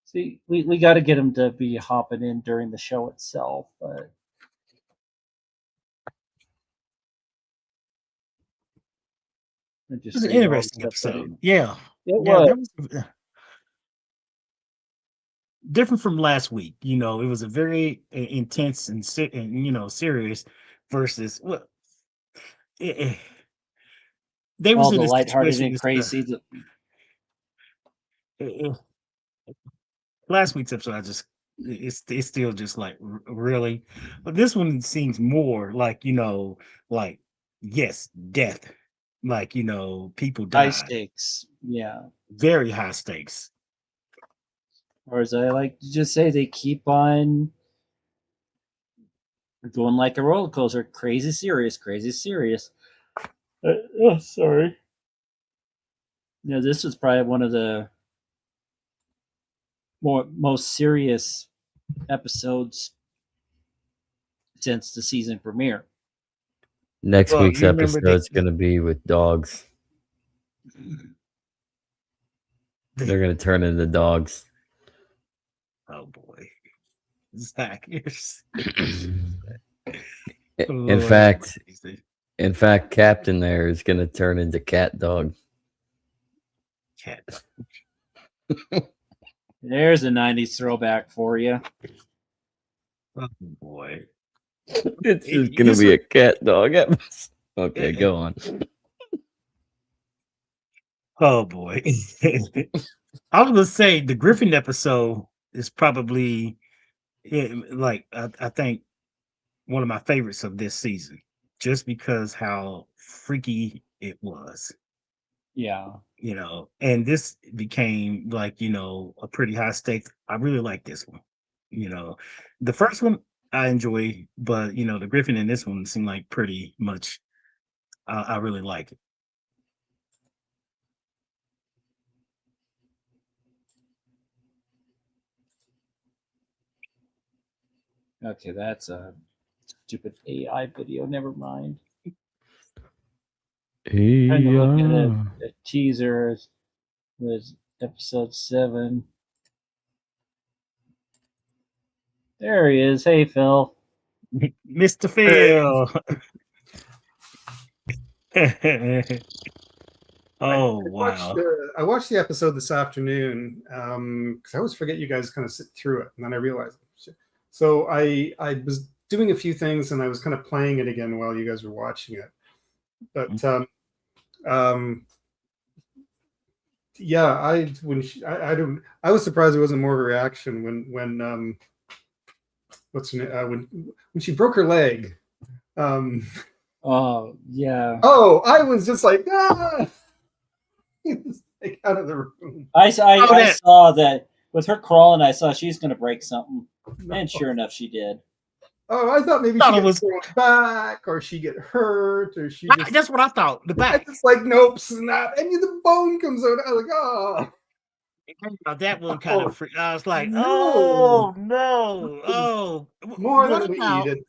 see we got to get him to be hopping in during the show itself. But I It just was an read all the interesting stuff that episode. Yeah. it Yeah, was. that was different from last week. It was a very intense and serious versus eh, eh, they was All in the a lighthearted situation. and crazy. That, Eh, Last week's episode, it's still just like really, but this one seems more like like yes, death, like people high died, stakes, yeah. very high stakes. Or as I like to just say, they keep on going like a roller coaster, crazy serious, crazy serious. Oh, sorry. This was probably one of the most serious episodes since the season premiere. Next Well, week's you remember episode's going to be with dogs. They're going to turn into dogs. Oh boy, Zach, In fact, Captain there is going to turn into cat dog. cat. There's a 90s throwback for you. Oh boy, It's just going to be a cat dog episode. Okay, go on. Oh boy. I was gonna say the Griffin episode is probably I think one of my favorites of this season, just because how freaky it was. Yeah. And this became a pretty high stakes. I really like this one. The first one I enjoy, but the Griffin in this one seemed like pretty much I really like it. Okay, that's a stupid AI video. Never mind. Trying to look at a teaser was episode 7. There he is. Hey, Phil. Mr. Phil. Oh, wow. I watched the episode this afternoon because I always forget you guys kind of sit through it, and then I realized. So I was doing a few things, and I was kind of playing it again while you guys were watching it. But yeah, I was surprised there wasn't more of a reaction when when she broke her leg. Oh yeah. Oh, I was just like, ah! Like out of the room. I saw that with her crawling. I saw she's going to break something, and sure enough, she did. Oh, I thought maybe she was thrown back, or she get hurt, or she. That's what I thought. The back. It's like nope, snap, and the bone comes out. I was like, oh. That one kind of freaked. I was like, oh no, oh, more than we needed.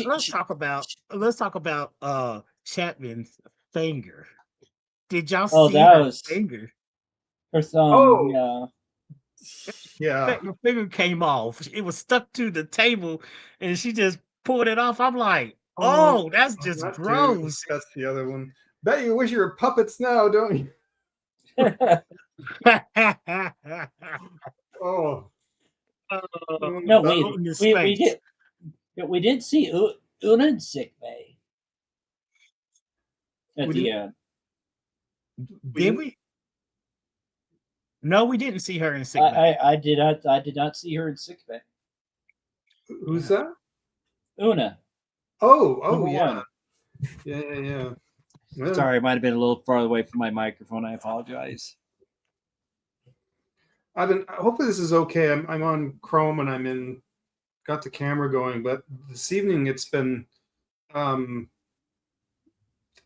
Let's talk about Chapman's finger. Did y'all see her finger? Her thumb. Yeah. Her finger came off. It was stuck to the table, and she just pulled it off. I'm like, oh, that's just gross. That's the other one. Bet you wish you were puppets now, don't you? Oh. No, we did see Una in sick bay at the end. Did we? No, we didn't see her in sick bay. I did not see her in sick bay. Who's that? Una. Oh yeah. Yeah. Well, sorry, I might have been a little far away from my microphone. I apologize. Hopefully this is okay. I'm on Chrome and got the camera going, but this evening it's been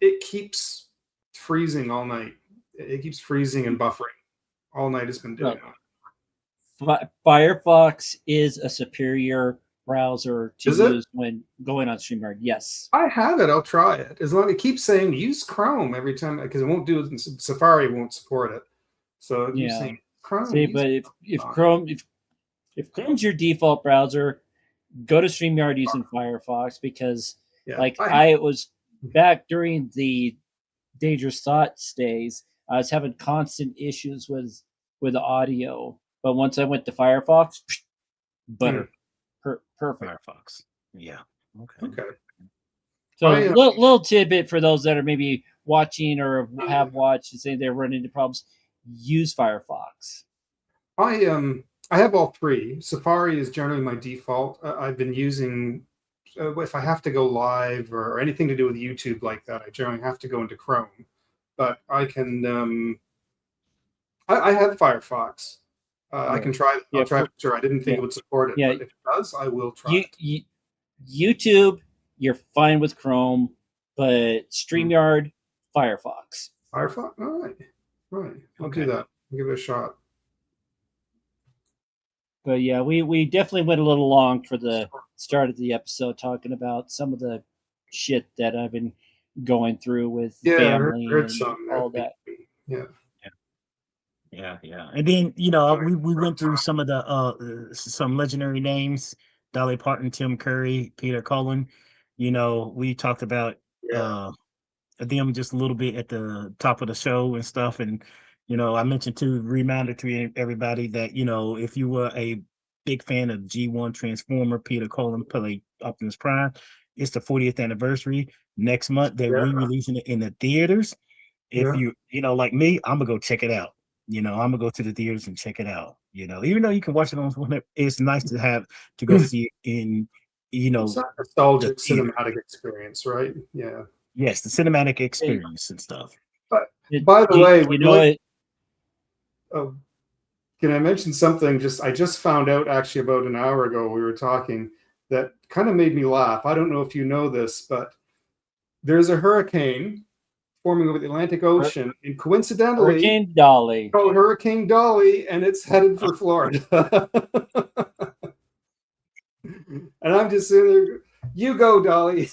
it keeps freezing all night. It keeps freezing and buffering all night. It's been doing that. Firefox is a superior browser to use when going on StreamYard. Yes, I have it. I'll try it. As long as it keeps saying use Chrome every time, because it won't do it. Safari won't support it. So it keeps saying Chrome. See, but if Chrome's your default browser, go to StreamYard using Firefox, because I was back during the Dangerous Thoughts days, I was having constant issues with the audio. But once I went to Firefox, butter. Perfect. Firefox. Yeah. Okay. So little tidbit for those that are maybe watching or have watched and say they're running into problems. Use Firefox. I have all three. Safari is generally my default. I've been using if I have to go live or anything to do with YouTube like that, I generally have to go into Chrome. But I can I have Firefox. I can try. I'll try. Sure, I didn't think it would support it, but if it does, I will try. YouTube, you're fine with Chrome, but StreamYard, Firefox. Firefox. All right. I'll do that. I'll give it a shot. But yeah, we definitely went a little long for the start of the episode, talking about some of the shit that I've been going through with Yeah, I family heard and something all there. that. Yeah. Yeah. And then we went through some of the some legendary names: Dolly Parton, Tim Curry, Peter Cullen. We talked about Yeah. them just a little bit at the top of the show and stuff. And I mentioned too, reminder to everybody that if you were a big fan of G1 Transformer, Peter Cullen played Optimus Prime. It's the 40th anniversary next month. They're Yeah. re-releasing it in the theaters. If Yeah. like me, I'm gonna go check it out. I'm gonna go to the theaters and check it out. Even though you can watch it on whenever, it's nice to go see it in It's a the nostalgic theater. cinematic experience, right? Yeah. Yes, the cinematic Hey, experience and stuff. But by the way, you know it. oh, can I mention something? I just found out actually about an hour ago we were talking that kind of made me laugh. I don't know if you know this, but there's a hurricane forming over the Atlantic Ocean, and coincidentally, Hurricane Dolly. called Hurricane Dolly, and it's headed for Florida. And I'm just sitting there, you go, Dolly.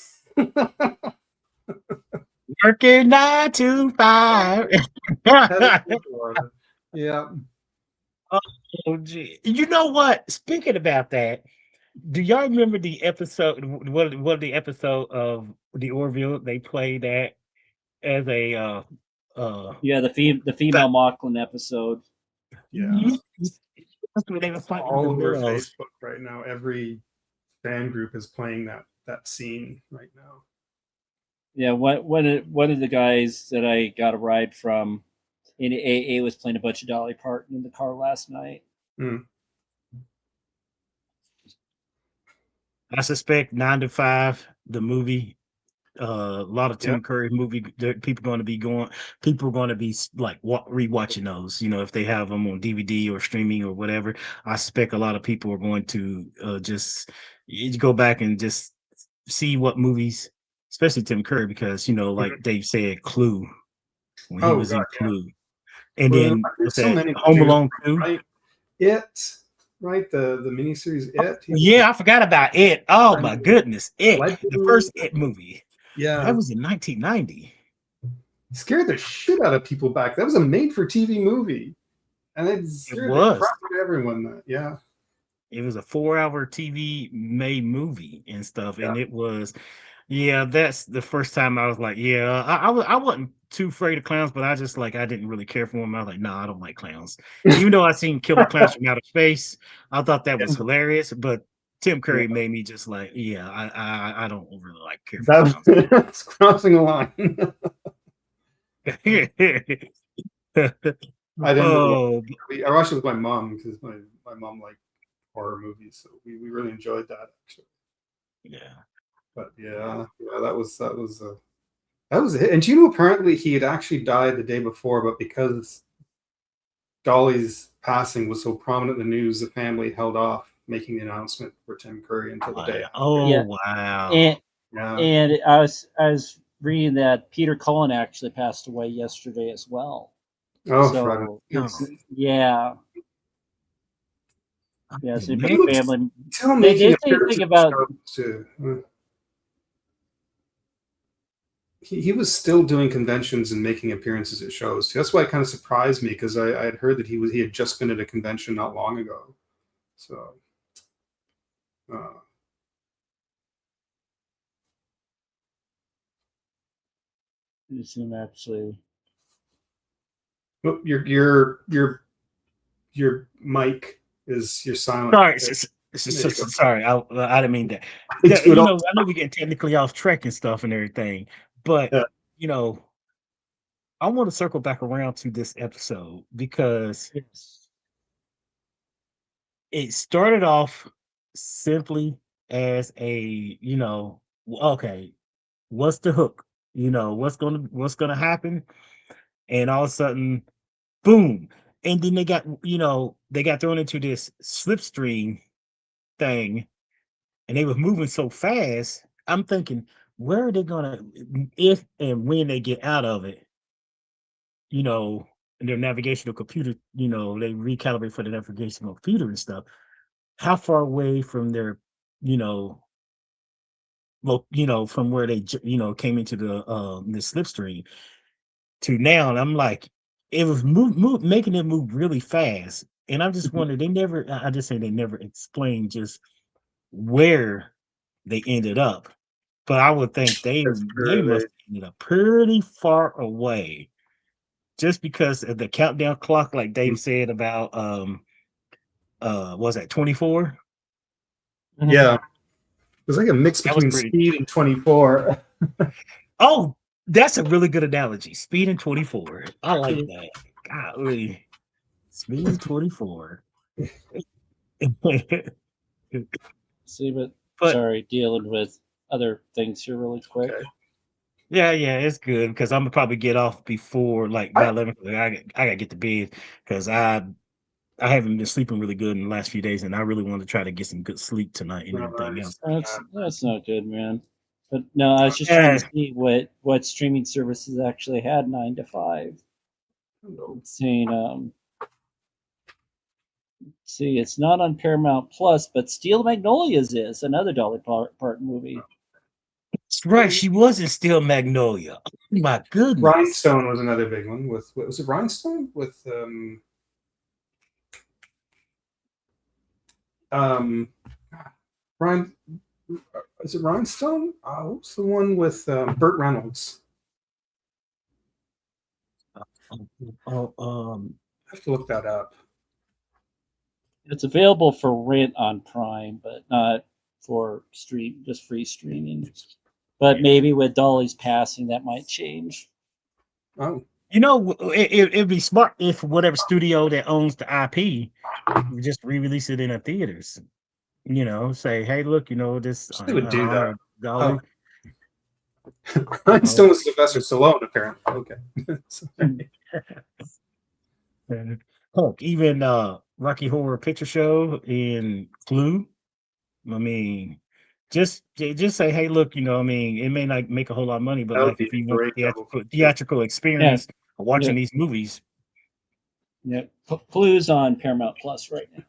Working 9 to 5. Headed for Florida. Yeah. Oh, gee. You know what? Speaking about that, do y'all remember the episode? What the episode of the Orville they played that as a Yeah, the female Mocklin episode. Yeah. they were fighting All the over males. Facebook right now. Every fan group is playing that scene right now. Yeah, one of the guys that I got a ride from in AA was playing a bunch of Dolly Parton in the car last night. Mm. I suspect 9 to 5, the movie. A lot of Tim Curry movie. People are going to be like rewatching those. If they have them on DVD or streaming or whatever. I suspect a lot of people are going to just go back and just see what movies, especially Tim Curry, because like Dave said, Clue when he was in Clue, and Well, then there's with so that many Home Alone 2. right? Right, the miniseries It. Yeah, I forgot about It. Oh my goodness, It, the first It movie. Yeah, That was in 1990. Scared the shit out of people back. That was a made-for-TV movie, and it scared the crap out of everyone. Yeah, it was a 4-hour TV made movie and stuff, and it was, yeah. That's the first time I was like, yeah, I wasn't too afraid of clowns, but I just I didn't really care for them. I was like, no, I don't like clowns. Even though I seen Killer Clowns from Outer Space, I thought that was hilarious, but Tim Curry made me just like, yeah, I don't really care for clowns. That's crossing a line. I didn't. I watched it with my mom because my mom liked horror movies, so we really enjoyed that actually. Yeah. But yeah, that was a hit. And apparently he had actually died the day before, but because Dolly's passing was so prominent in the news, the family held off making the announcement for Tim Curry until the day. Wow. And I was reading that Peter Cullen actually passed away yesterday as well. Oh, so yeah. Yeah, so big family. They think about he was still doing conventions and making appearances at shows. That's why it kind of surprised me, because I had heard that he had just been at a convention not long ago. So isn't actually. Well, your mic is you're silent. Sorry, I didn't mean that. I know we get technically off track and stuff and everything, but I want to circle back around to this episode because it started off simply as a okay, what's the hook? What's gonna happen? And all of a sudden, boom. And then they got thrown into this slipstream thing, and they were moving so fast. I'm thinking, where are they gonna, if and when they get out of it? And their navigational computer, they recalibrate for the navigational computer and stuff. how far away from their, you know, well, from where they, came into the slipstream to now, and I'm like, it was making it move really fast, and I'm just wondering, I just say they never explained just where they ended up, but I would think That's they true. must have ended up pretty far away, just because of the countdown clock, like Dave said about was that 24? Yeah, it was like a mix That was between pretty. Speed and 24. Oh, that's a really good analogy. Speed and 24. I like that. Golly. Speed and 24. See, but But sorry, dealing with other things here really quick. Okay. yeah, it's good because I'm gonna probably get off before like by 11. I gotta get to bed because I haven't been sleeping really good in the last few days, and I really want to try to get some good sleep tonight and everything else. That's not good, man. But no, I was just trying to Yeah. see what streaming services actually had 9 to 5. Saying see, it's not on Paramount Plus, but Steel Magnolias is another Dolly Parton movie. That's right. She was in Steel Magnolia. Oh, my goodness. Rhinestone was another big one. With what was it? Rhinestone with Ryan. Is it Rhinestone? What's the one with Burt Reynolds? I have to look that up. It's available for rent on Prime, but not for just free streaming. But maybe with Dolly's passing, that might change. Oh, It'd be smart if whatever studio that owns the IP would just re-release it in the theaters. Say, hey, look, this they would do that. Dolly. Rhinestone was Sylvester Stallone, apparently. Okay. Look, even Rocky Horror Picture Show and Clue. I mean, just say, hey, look, it may not make a whole lot of money, but That would like be if you a want great theatrical experience of watching these movies. Yeah, Clue's on Paramount Plus right now.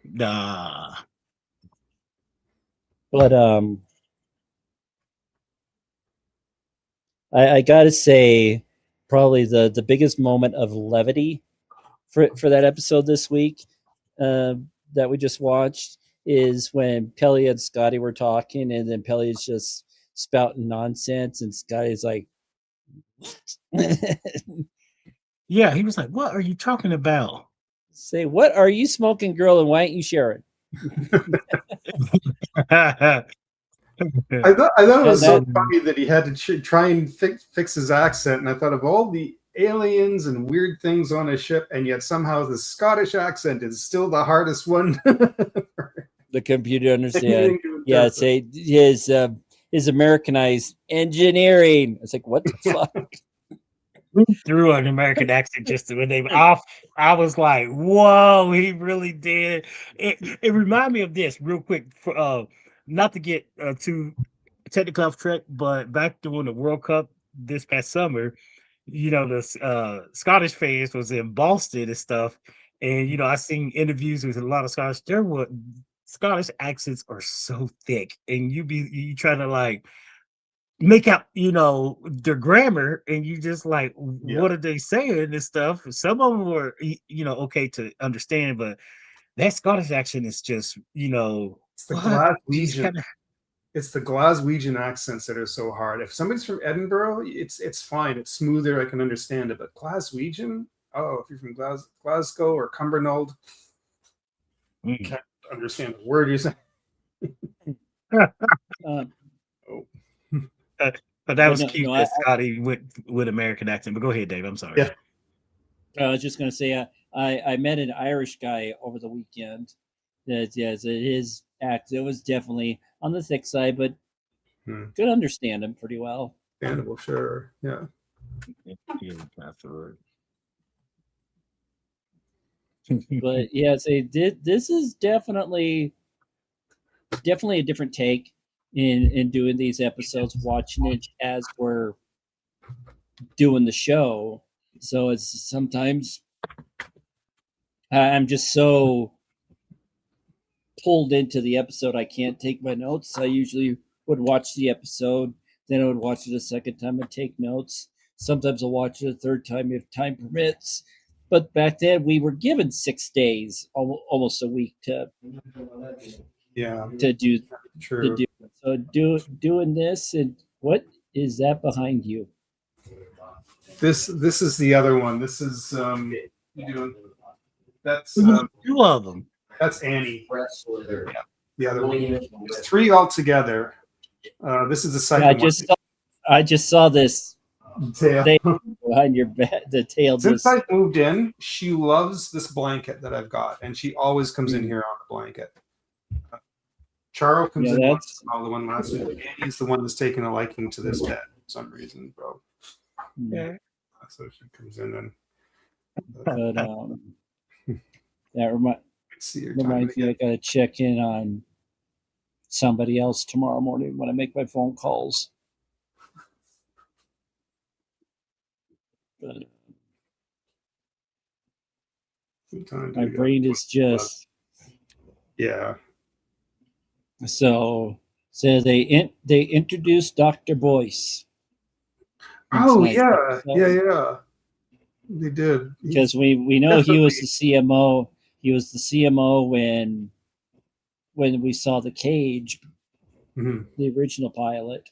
Nah. But I gotta say, probably the biggest moment of levity for that episode this week that we just watched is when Pelly and Scotty were talking, and then Pelly's just spouting nonsense, and Scotty's like, Yeah, he was like, "What are you talking about?" Say, what are you smoking, girl, and why ain't you sharing? I thought it was so funny that he had to try and fix his accent, and I thought of all the aliens and weird things on his ship, and yet somehow the Scottish accent is still the hardest one. The computer to understand. Yeah, say his Americanized engineering. It's like, what the fuck? Threw an American accent just to name off. I was like, whoa, he really did. It reminded me of this real quick. For not to get too technical off track, but back during the World Cup this past summer, the Scottish fans was in Boston and stuff, and I seen interviews with a lot of Scottish. Scottish accents are so thick, and you trying to like make out, their grammar, and you just like, what are they saying and stuff. Some of them were, okay to understand, but that Scottish accent is just, it's the Glaswegian. It's the Glaswegian accents that are so hard. If somebody's from Edinburgh, it's fine. It's smoother. I can understand it. But Glaswegian, if you're from Glasgow or Cumbernauld, can't understand a word you're saying. But that was cute that Scotty with American accent. But go ahead, Dave. I'm sorry. Yeah. I was just going to say, I met an Irish guy over the weekend. His accent was definitely on the thick side, but could understand him pretty well. Understandable, sure. Yeah. But yeah, this is definitely a different take in doing these episodes, watching it as we're doing the show. So it's sometimes I'm just so pulled into the episode, I can't take my notes. I usually would watch the episode, then I would watch it a second time and take notes. Sometimes I'll watch it a third time if time permits. But back then, we were given 6 days, almost a week to Yeah, do true. to do. So doing this, and what is that behind you? This is the other one. This is you doing that's 2 of them. that's Annie. Yeah, the other one. There's 3 altogether. This is the second I just saw this tail. behind your bed. The tail. Since I moved in, she loves this blanket that I've got, and she always comes in here on the blanket. Charo comes in once in all the one last week. Annie's the one that's taken a liking to this bed for some reason, bro. Yeah. So she comes in and. But that reminds me, I gotta check in on somebody else tomorrow morning when I make my phone calls. But my brain is just So they introduced Dr. Boyce. Oh yeah, they did. Because we know he was the CMO. He was the CMO when we saw the cage, the original pilot.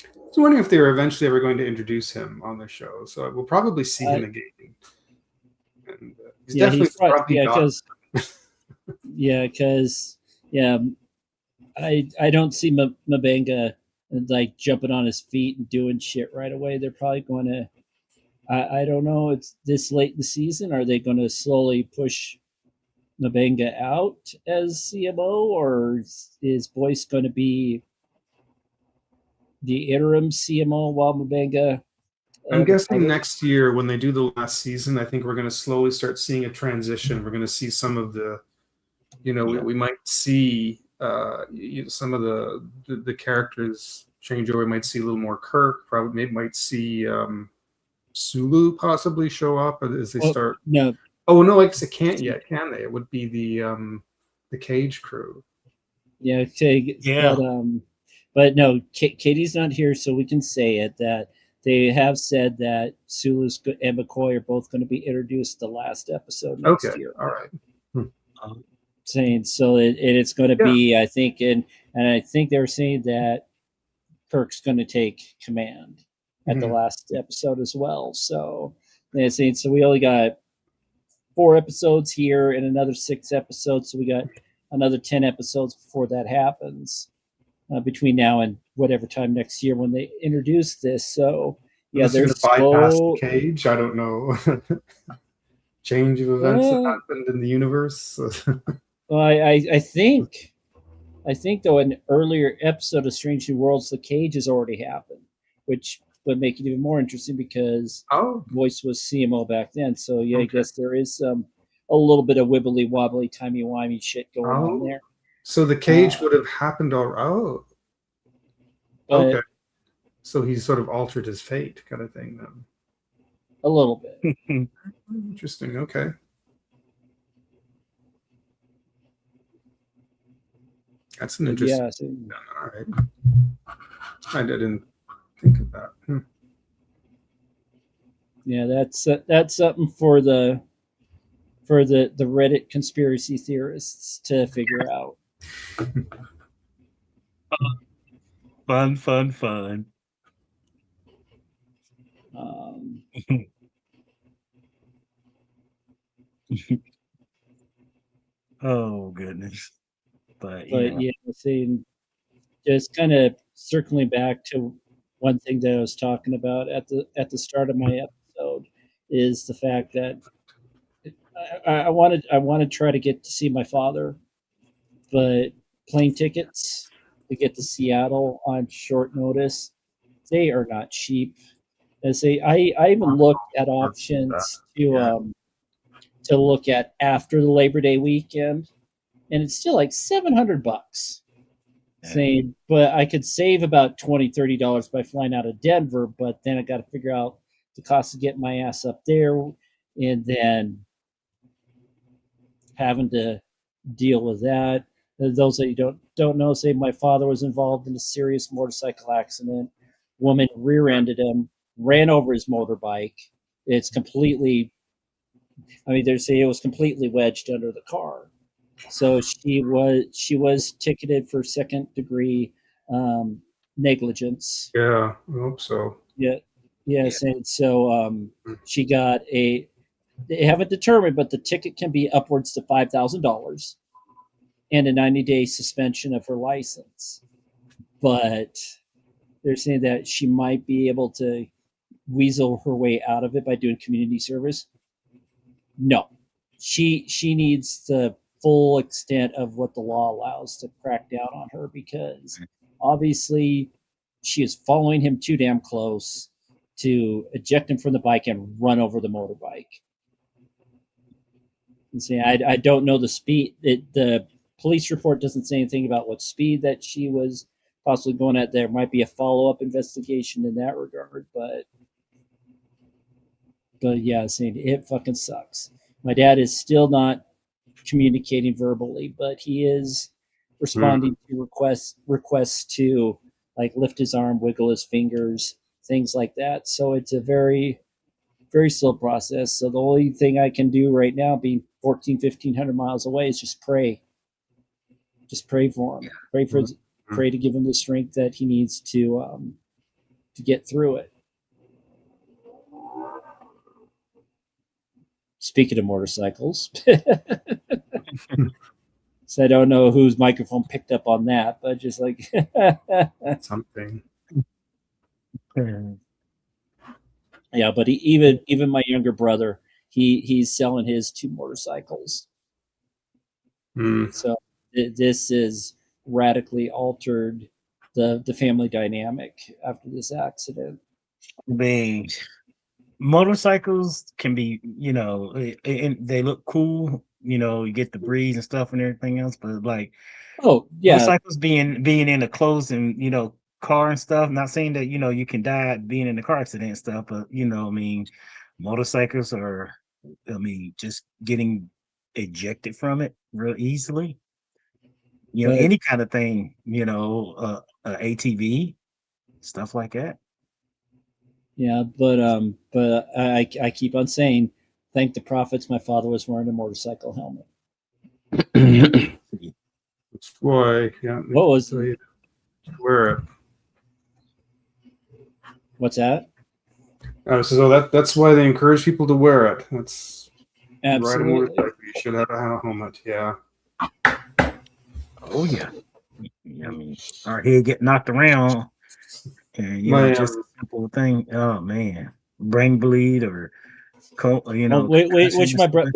I was wondering if they were eventually ever going to introduce him on the show. So we'll probably see him again. And he's definitely I don't see M'Benga like jumping on his feet and doing shit right away. They're probably going to. I don't know. It's this late in the season. Are they going to slowly push M'Benga out as CMO, or is Boyce going to be the interim CMO while M'Benga? I'm guessing next year when they do the last season, I think we're going to slowly start seeing a transition. We're going to see some of the, we might see some of the characters change over. We might see a little more Kirk. Probably maybe might see Sulu possibly show up as they start. No. Oh no, I guess it can't yet, can they? It would be the Cage crew. Yeah, but no, Katie's not here, so we can say it that they have said that Sulu and McCoy are both going to be introduced the last episode next year. All right. Saying so, it's going to be, I think, and I think they were saying that Kirk's going to take command at the last episode as well. So they're saying, so we only got 4 episodes here and another 6 episodes, so we got another 10 episodes before that happens. Between now and whatever time next year when they introduce this. So yeah, they're going to bypass the Cage. I don't know. Change of events that happened in the universe. Well, I think though an earlier episode of Strange New Worlds, the Cage has already happened, which would make it even more interesting because Boyce was CMO back then. So yeah, I guess there is a little bit of wibbly wobbly, timey wimey shit going on there. So the Cage would have happened okay. So he's sort of altered his fate, kind of thing, then. A little bit. Interesting. Okay. That's an interesting. Yeah, all right. I didn't think of that. Yeah, that's something for the Reddit conspiracy theorists to figure out. Fun. Oh goodness! But yeah, seeing just kind of circling back to one thing that I was talking about at the start of my episode is the fact that I want to try to get to see my father, but plane tickets to get to Seattle on short notice, they are not cheap. I even looked at options to look at after the Labor Day weekend, and it's still like $700. Saying, but I could save about $20-$30 by flying out of Denver, but then I got to figure out the cost of getting my ass up there, and then having to deal with that. Those that you don't know, say my father was involved in a serious motorcycle accident. Woman rear-ended him, ran over his motorbike. It's completely. I mean, they say it was completely wedged under the car. So she was ticketed for second-degree negligence. Yeah, I hope so. Yeah, yes, and so she got a. They haven't determined, but the ticket can be upwards to $5,000 and a 90-day suspension of her license. But they're saying that she might be able to weasel her way out of it by doing community service. No, she needs the full extent of what the law allows to crack down on her, because obviously she is following him too damn close to eject him from the bike and run over the motorbike. And see, I don't know the speed. The police report doesn't say anything about what speed that she was possibly going at. There might be a follow-up investigation in that regard, but yeah, saying it fucking sucks. My dad is still not communicating verbally, but he is responding to requests to like lift his arm, wiggle his fingers, things like that. So it's a very, very slow process. So the only thing I can do right now, being 1,500 miles away, is just pray. Just pray for him. Pray to give him the strength that he needs to get through it. Speaking of motorcycles, so I don't know whose microphone picked up on that, but just like Something. Yeah, but even my younger brother, he's selling his 2 motorcycles. So this is radically altered the family dynamic after this accident. Motorcycles can be, and they look cool. You get the breeze and stuff and everything else, but like, oh yeah, motorcycles being in a closed and car and stuff. Not saying that you can die being in a car accident and stuff, but motorcycles are, just getting ejected from it real easily. Any kind of thing, ATV, stuff like that. Yeah, but I keep on saying, thank the prophets, my father was wearing a motorcycle helmet. That's why. Yeah. What was you wear it? What's that? That's why they encourage people to wear it. That's absolutely. Ride a motorcycle, you should have a helmet. Yeah. Oh yeah. Our head get knocked around, and just a simple thing. Oh man, brain bleed or which my brother.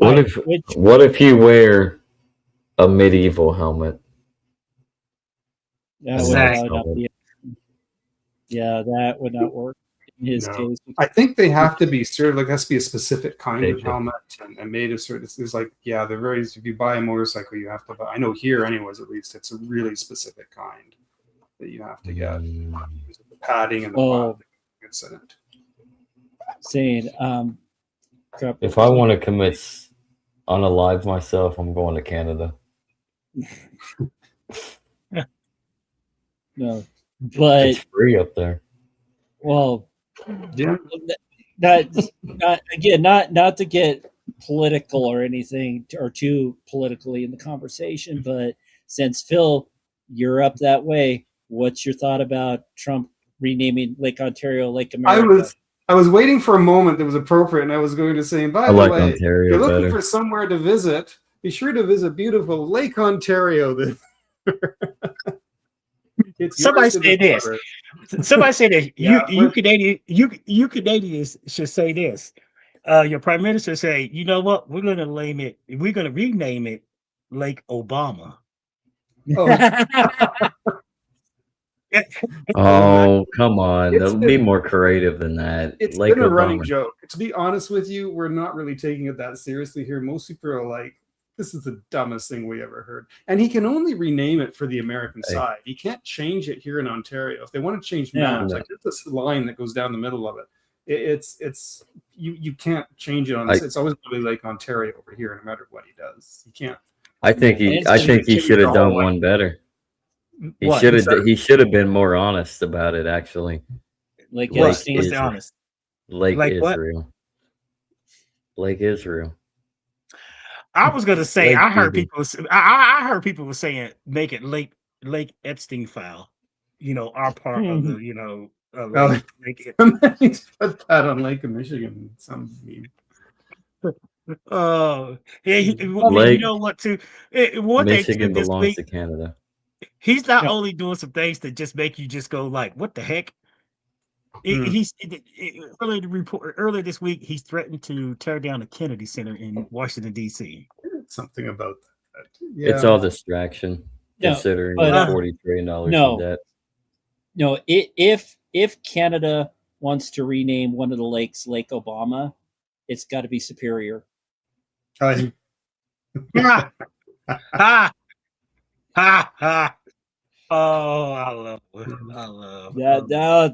What if you wear a medieval helmet? That would not work in his case. I think they have to be certain. Like, has to be a specific kind of helmet and made of certain. It's like, they're very. If you buy a motorcycle, you have to buy. I know here, anyways, at least it's a really specific kind that you have to get. The padding and the plastic that's in it. Saying, if I want to unalive myself, I'm going to Canada. No, but it's free up there. Well, yeah. Not to get political or anything, or too politically in the conversation, but since Phil, you're up that way, what's your thought about Trump renaming Lake Ontario Lake America? I was waiting for a moment that was appropriate, and I was going to say, and by the way, Ontario if you're looking for somewhere to visit, be sure to visit beautiful Lake Ontario. Somebody say this. Somebody say that. You Canadians should say this. Your prime minister say, you know what? We're going to rename it Lake Obama. Oh, come on. It'll be more creative than that. It's been a running joke. To be honest with you, we're not really taking it that seriously here. Most people are like, this is the dumbest thing we ever heard. And he can only rename it for the American side. He can't change it here in Ontario. If they want to change maps, like there's this line that goes down the middle of it. It's you can't change it on this. It's always going to be Lake Ontario over here, no matter what he does. You can't. I think he should have done one better. He What? should have been more honest about it. Actually, Like What? Epstein. What's the honest? Lake Like what? Israel. Lake Israel. I was gonna say Lake I heard Israel. people. I heard people were saying make it Lake Epstein file. You know, our part of the Oh, Lake. somebody's put that on Lake of Michigan. Some meme. Oh, yeah. Lake You know what? Too. What they Michigan did this belongs week. to Canada. He's not Yeah. only doing some things that just make you just go like, "What the heck." Hmm. Earlier this week, he's threatened to tear down the Kennedy Center in Washington D.C. Something about that. Yeah. It's all distraction, No, considering but, we're $40 trillion in debt. No, if Canada wants to rename one of the lakes Lake Obama, it's got to be Superior. I- Ha ha ha ha! Oh, I love it. I love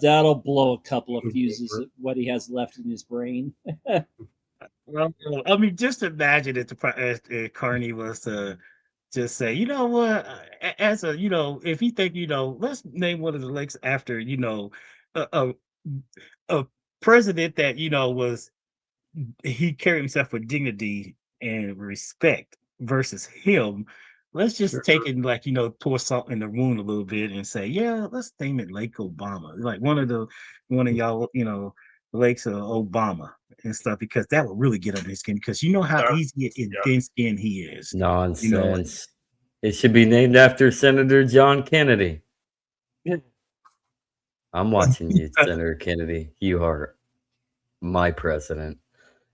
That'll blow a couple of fuses of what he has left in his brain. Well, I mean, just imagine if Carney was to just say, you know what, as a, if you think, let's name one of the lakes after, a, a, a president that, he carried himself with dignity and respect versus him. Let's just Sure. take it and pour salt in the wound a little bit and say, yeah, let's name it Lake Obama. Like one of y'all, lakes of Obama and stuff, because that would really get under his skin, because you know how easy and thin skinned he is. Nonsense. It should be named after Senator John Kennedy. I'm watching you, Senator Kennedy. You are my president.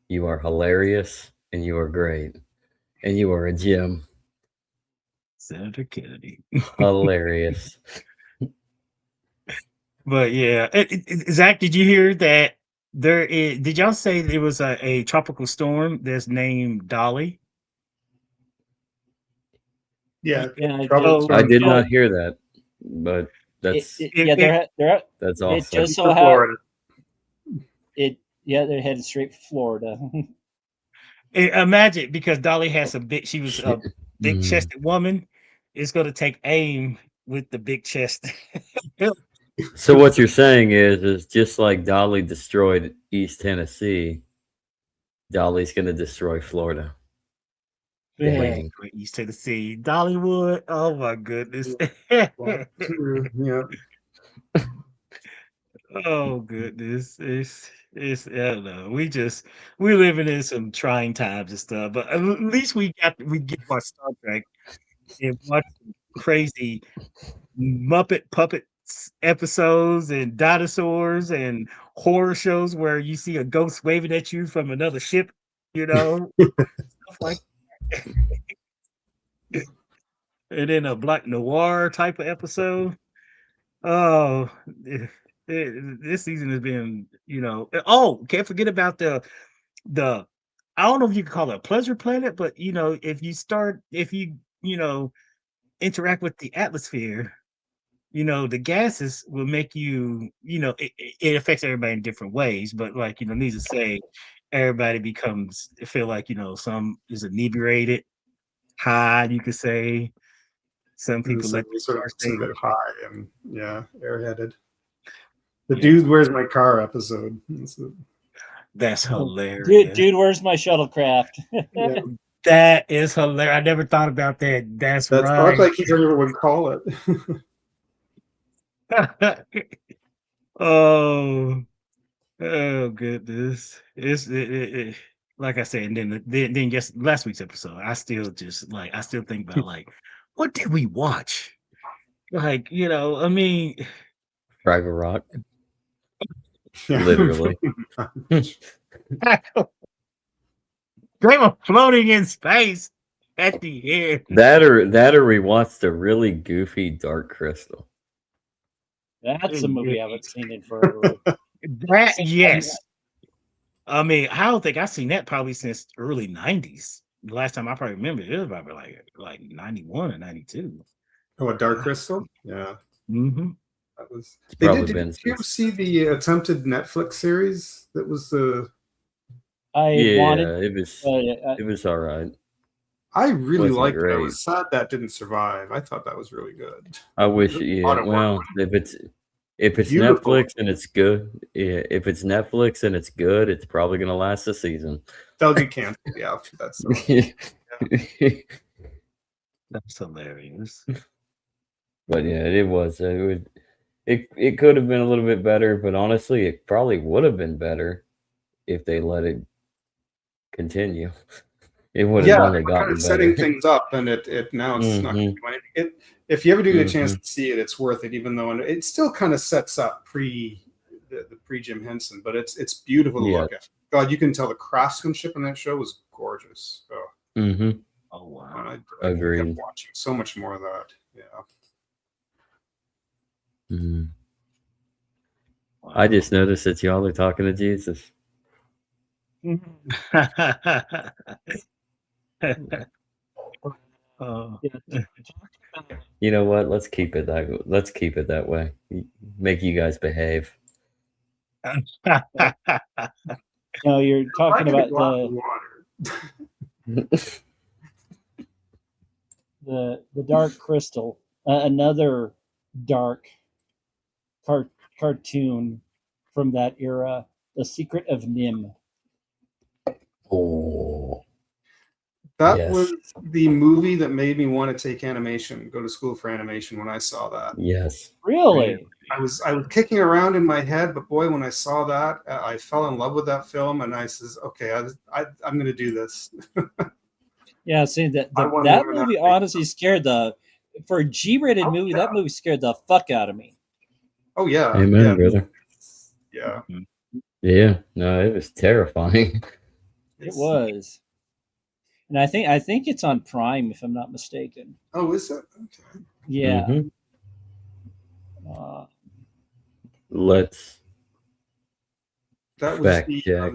You are hilarious, and you are great, and you are a gem. Senator Kennedy. Hilarious. But yeah, Zach, did you hear that there is? Did y'all say there was a tropical storm that's named Dolly? Yeah. Yeah, I did not hear that, but that's that's awesome. It just so Florida. they're headed straight for Florida. Imagine, because Dolly has she was a big chested woman. It's going to take aim with the big chest. So what you're saying is just like Dolly destroyed East Tennessee, Dolly's going to destroy Florida. Dang. East Tennessee, Dollywood. Oh my goodness. Yeah. Oh goodness. It's I don't know. We're living in some trying times and stuff, but at least we get our Star Trek and watch crazy Muppet puppet episodes and dinosaurs and horror shows where you see a ghost waving at you from another ship, stuff like that. And then a Black Noir type of episode. Oh, this season has been, can't forget about the I don't know if you can call it a pleasure planet, but if you interact with the atmosphere, the gases will make you, it affects everybody in different ways, but needless to say, everybody feel like, some is inebriated, high, you could say. Some people let sort of bit high and airheaded. The Dude Where's My Car episode. That's hilarious. Dude, where's my shuttlecraft? Yeah. That is hilarious. I never thought about that. That's right. That's like everyone would call it. Oh goodness. It's like I said, and then just last week's episode, I still think about what did we watch? I mean, Fraggle Rock. Literally. They were floating in space at the end. That or we watched a really goofy Dark Crystal. That's a movie I haven't seen in forever. Yes. I mean, I don't think I've seen that probably since early 90s. The last time I probably remember it was probably like 91 or 92. Oh, a Dark Crystal? Yeah. Mm-hmm. That was. Did you ever see the attempted Netflix series? That was the. It was all right. I really Wasn't liked it. I great. was sad that didn't survive. I thought that was really good. I wish, There's a yeah. lot of work Well, with if it's beautiful. Netflix and it's good, yeah. If it's Netflix and it's good, it's probably gonna last a season. They'll get canceled. Yeah, that's so. That's hilarious. But yeah, it was. It could have been a little bit better, but honestly, it probably would have been better if they let it continue. It would have Yeah, only they were kind gotten of setting better. things up, and it now it's not going to do anything. If you ever do get a chance to see it, it's worth it. Even though it still kind of sets up the pre Jim Henson, but it's beautiful to look at. God, you can tell the craftsmanship in that show was gorgeous. So, Oh wow! I Agreed. kept watching so much more of that. Yeah. Wow. I just noticed that y'all are talking to Jesus. Oh. You know what? Let's keep it that way. Make you guys behave. No, you're talking about the Dark Crystal, another dark cartoon from that era, The Secret of Nim. Oh, That yes. was the movie that made me want to take animation, go to school for animation when I saw that. Yes. Really? I was kicking around in my head, but boy, when I saw that, I fell in love with that film, and I says, okay, I'm going to do this. Yeah, see that wanna that learn how movie to make honestly scared for a G-rated movie. yeah. That movie scared the fuck out of me. Oh yeah, Amen, yeah, brother. yeah. Yeah. No, it was terrifying. It was, and I think it's on Prime if I'm not mistaken. Oh, is it? Okay. Yeah. Let's That was fact check.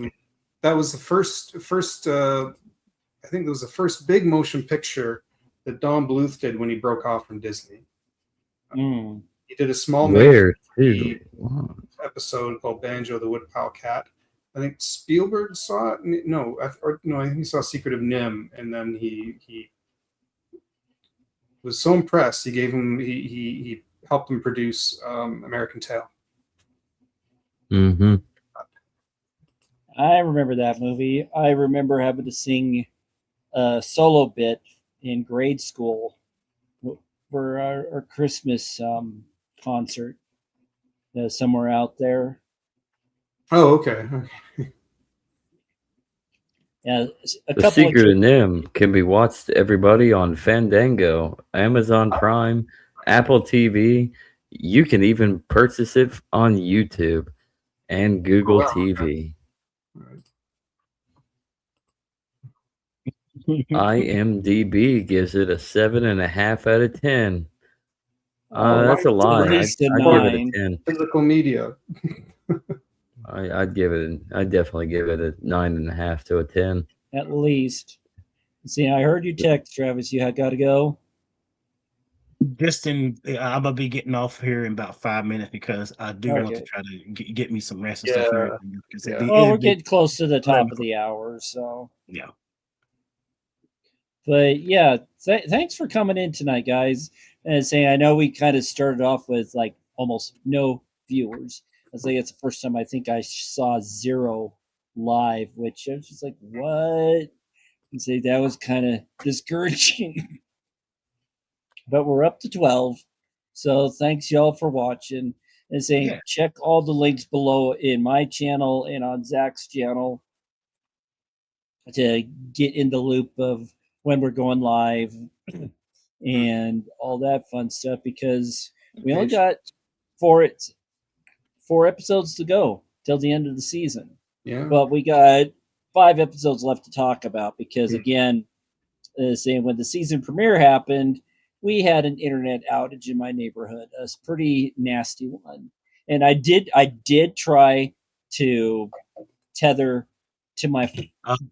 that was the first. I think it was the first big motion picture that Don Bluth did when he broke off from Disney. He did a small Where episode called Banjo the Woodpile Cat. I think Spielberg saw it. No, I think he saw Secret of Nim, and then he was so impressed. He helped him produce American Tail. I remember that movie. I remember having to sing a solo bit in grade school for our Christmas concert somewhere out there. Oh, okay. Yeah, The Secret of Nim can be watched, everybody, on Fandango, Amazon Prime, Apple TV. You can even purchase it on YouTube and Google TV. IMDb gives it a 7.5 out of 10. That's a lie. I'd give it a 10. Physical media. I'd definitely give it a 9.5 to a 10. At least. See, I heard you text, Travis. You got to go. I'm gonna be getting off here in about 5 minutes because I do want to try to get me some rest and stuff. Well, we're getting close to the top of the hour, so yeah. But yeah, thanks for coming in tonight, guys. And saying, I know we kind of started off with like almost no viewers. I think it's the first time I think I saw 0 live, which I was just like, what? And say that was kind of discouraging. But we're up to 12. So thanks y'all for watching. And saying check all the links below in my channel and on Zach's channel to get in the loop of when we're going live and all that fun stuff, because we only got 4 episodes to go till the end of the season. Yeah. But we got 5 episodes left to talk about because again, saying when the season premiere happened, we had an internet outage in my neighborhood, a pretty nasty one. And I did try to tether to my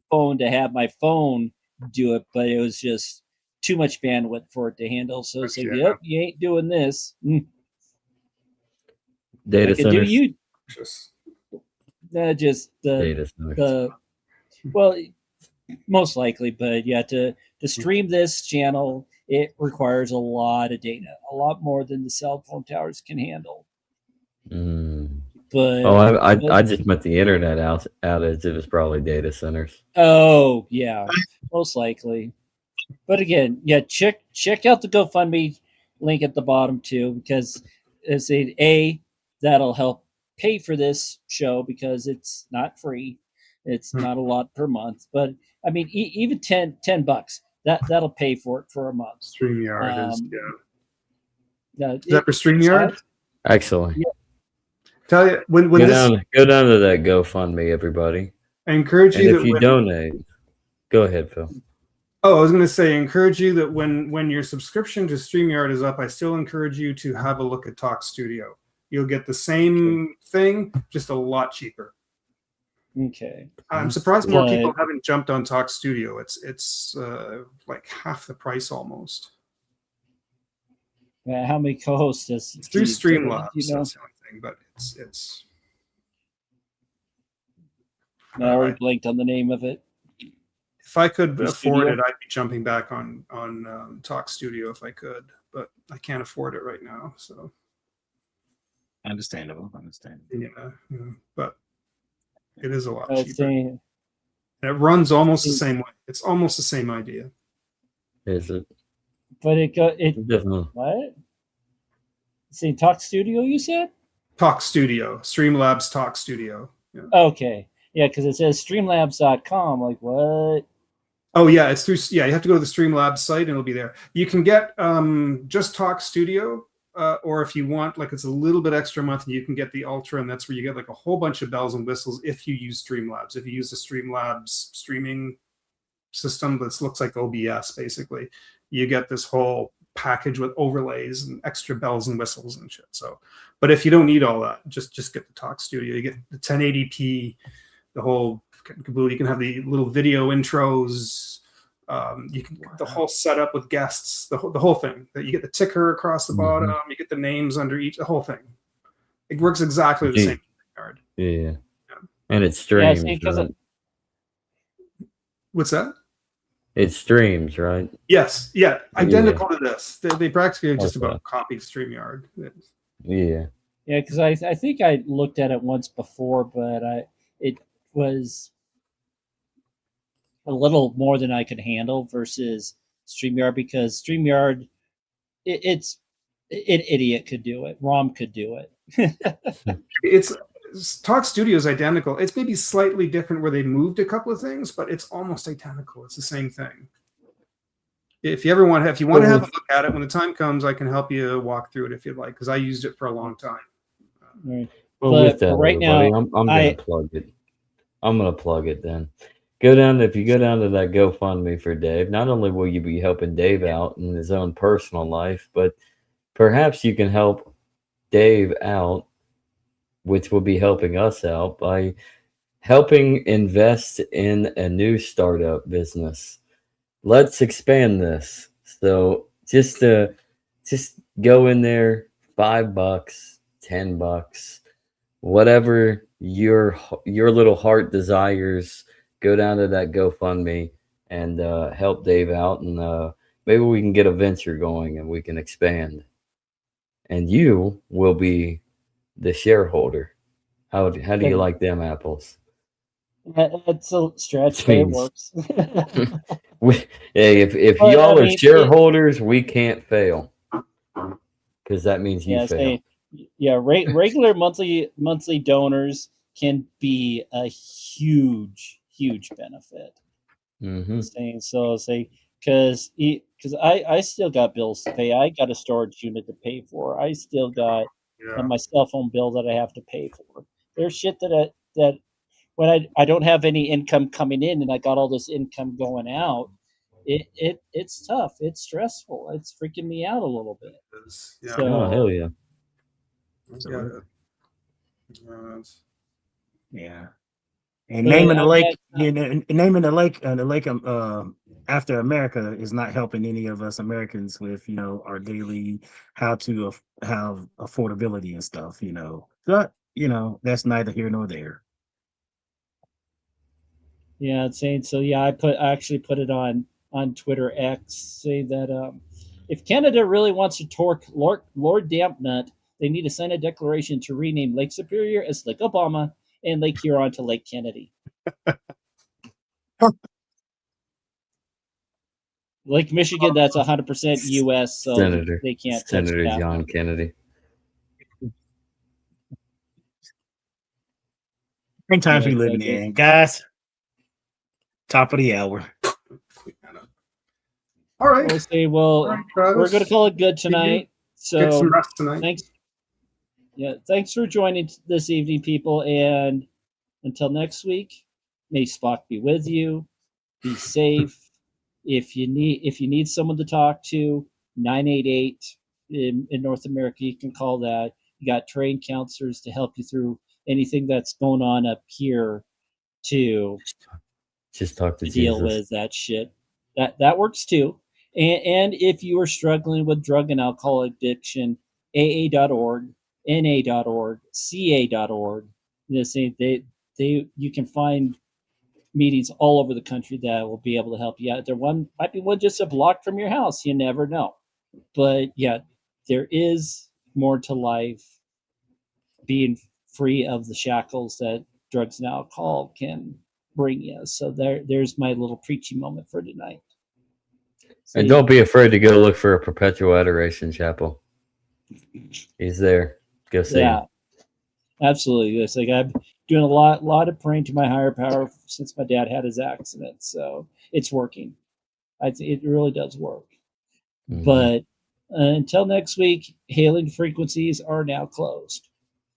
phone to have my phone do it, but it was just too much bandwidth for it to handle. So it's like, yep, you ain't doing this. Data centers. Do you? Just data centers. Well, most likely. But yeah, to stream this channel, it requires a lot of data, a lot more than the cell phone towers can handle. Mm. Oh, But I just meant the internet outage. It was probably data centers. oh yeah, most likely. But again, yeah, check out the GoFundMe link at the bottom too, because it's that'll help pay for this show because it's not free. It's not a lot per month, but I mean, even $10 that'll pay for it for a month. StreamYard is Is that for StreamYard? Excellent. Yeah. Tell you when Go this, down to that GoFundMe, everybody. I encourage And you if that you when, donate, go ahead, Phil. Oh, I was going to say, encourage you that when your subscription to StreamYard is up, I still encourage you to have a look at Talk Studio. You'll get the same thing, just a lot cheaper. Okay. I'm surprised more people haven't jumped on Talk Studio. It's like half the price almost. How many co-hosts does It's through Streamlabs? You know? That's the only thing, but it's. I already blanked on the name of it. If I could afford it, I'd be jumping back on Talk Studio if I could, but I can't afford it right now. So Understandable. yeah, but it is a lot cheaper. Saying, and it runs almost the same way. It's almost the same idea. Is it? But it Definitely. what? Saying Talk Studio, you said? Talk Studio, Streamlabs Talk Studio. Yeah. Okay. Yeah, because it says streamlabs.com. Like, what? Oh, yeah, it's through. Yeah, you have to go to the Streamlabs site and it'll be there. You can get just Talk Studio, or if you want, like, it's a little bit extra a month, and you can get the Ultra, and that's where you get like a whole bunch of bells and whistles if you use Streamlabs. If you use the Streamlabs streaming system that looks like OBS, basically, you get this whole package with overlays and extra bells and whistles and shit. So, but if you don't need all that, just get the Talk Studio. You get the 1080p. The whole caboodle. You can have the little video intros. You can the whole setup with guests. The whole thing. That you get the ticker across the bottom. You get the names under each. The whole thing. It works exactly the same card. Yeah. And it streams. Right? What's that? It streams, right? Yes. Yeah. Identical to this. They practically just about copied StreamYard. Yeah. Yeah, because I think I looked at it once before, but it was a little more than I could handle versus StreamYard, because StreamYard, an idiot could do it. ROM could do it. Talk Studio is identical. It's maybe slightly different where they moved a couple of things, but it's almost identical. It's the same thing. If you want to have a look at it when the time comes, I can help you walk through it if you'd like, because I used it for a long time. Right. Well, with that, right now, I'm going to plug it. I'm going to plug it then. If you go down to that GoFundMe for Dave, not only will you be helping Dave out in his own personal life, but perhaps you can help Dave out, which will be helping us out by helping invest in a new startup business. Let's expand this. So just go in there, $5, $10, whatever your little heart desires. Go down to that GoFundMe and help Dave out, and maybe we can get a venture going and we can expand. And you will be the shareholder. How do you like them apples? It's a stretch, but it works. If y'all are shareholders, we can't fail, because that means you fail. Regular monthly donors can be a huge benefit. Because I still got bills to pay. I got a storage unit to pay for. I still got my cell phone bill that I have to pay for. There's shit that when I don't have any income coming in and I got all this income going out, it's tough. It's stressful. It's freaking me out a little bit. Yeah. Oh, hell yeah. Yeah. And naming the lake after America is not helping any of us Americans with, our daily how to have affordability and stuff, But, that's neither here nor there. Yeah, it's saying so. Yeah, I actually put it on Twitter X, saying that if Canada really wants to torque Lord Dampnut, they need to sign a declaration to rename Lake Superior as Lake Obama and Lake Huron to Lake Kennedy. Lake Michigan, that's 100% U.S., so Senator they can't touch Senator that. John Kennedy. Same times we Yes, living okay. in, guys. Top of the hour. All right. We'll say, well, All right, Travis. we're going to call it good tonight. Get some So rest tonight. thanks for joining this evening, people. And until next week, may Spock be with you. Be safe. If you need someone to talk to, 988 in North America, you can call that. You got trained counselors to help you through anything that's going on up here to Just talk to deal Jesus. with that shit. That works too. And if you are struggling with drug and alcohol addiction, AA.org, NA.org, CA.org. You can find meetings all over the country that will be able to help you out. There might be one just a block from your house. You never know. But yeah, there is more to life. Being free of the shackles that drugs and alcohol can bring you. So there's my little preachy moment for tonight. And don't be afraid to go look for a perpetual adoration chapel. He's there. Go see him. Absolutely. It's like I'm doing a lot of praying to my higher power since my dad had his accident. So it's working. It really does work. Mhm. But until next week, hailing frequencies are now closed.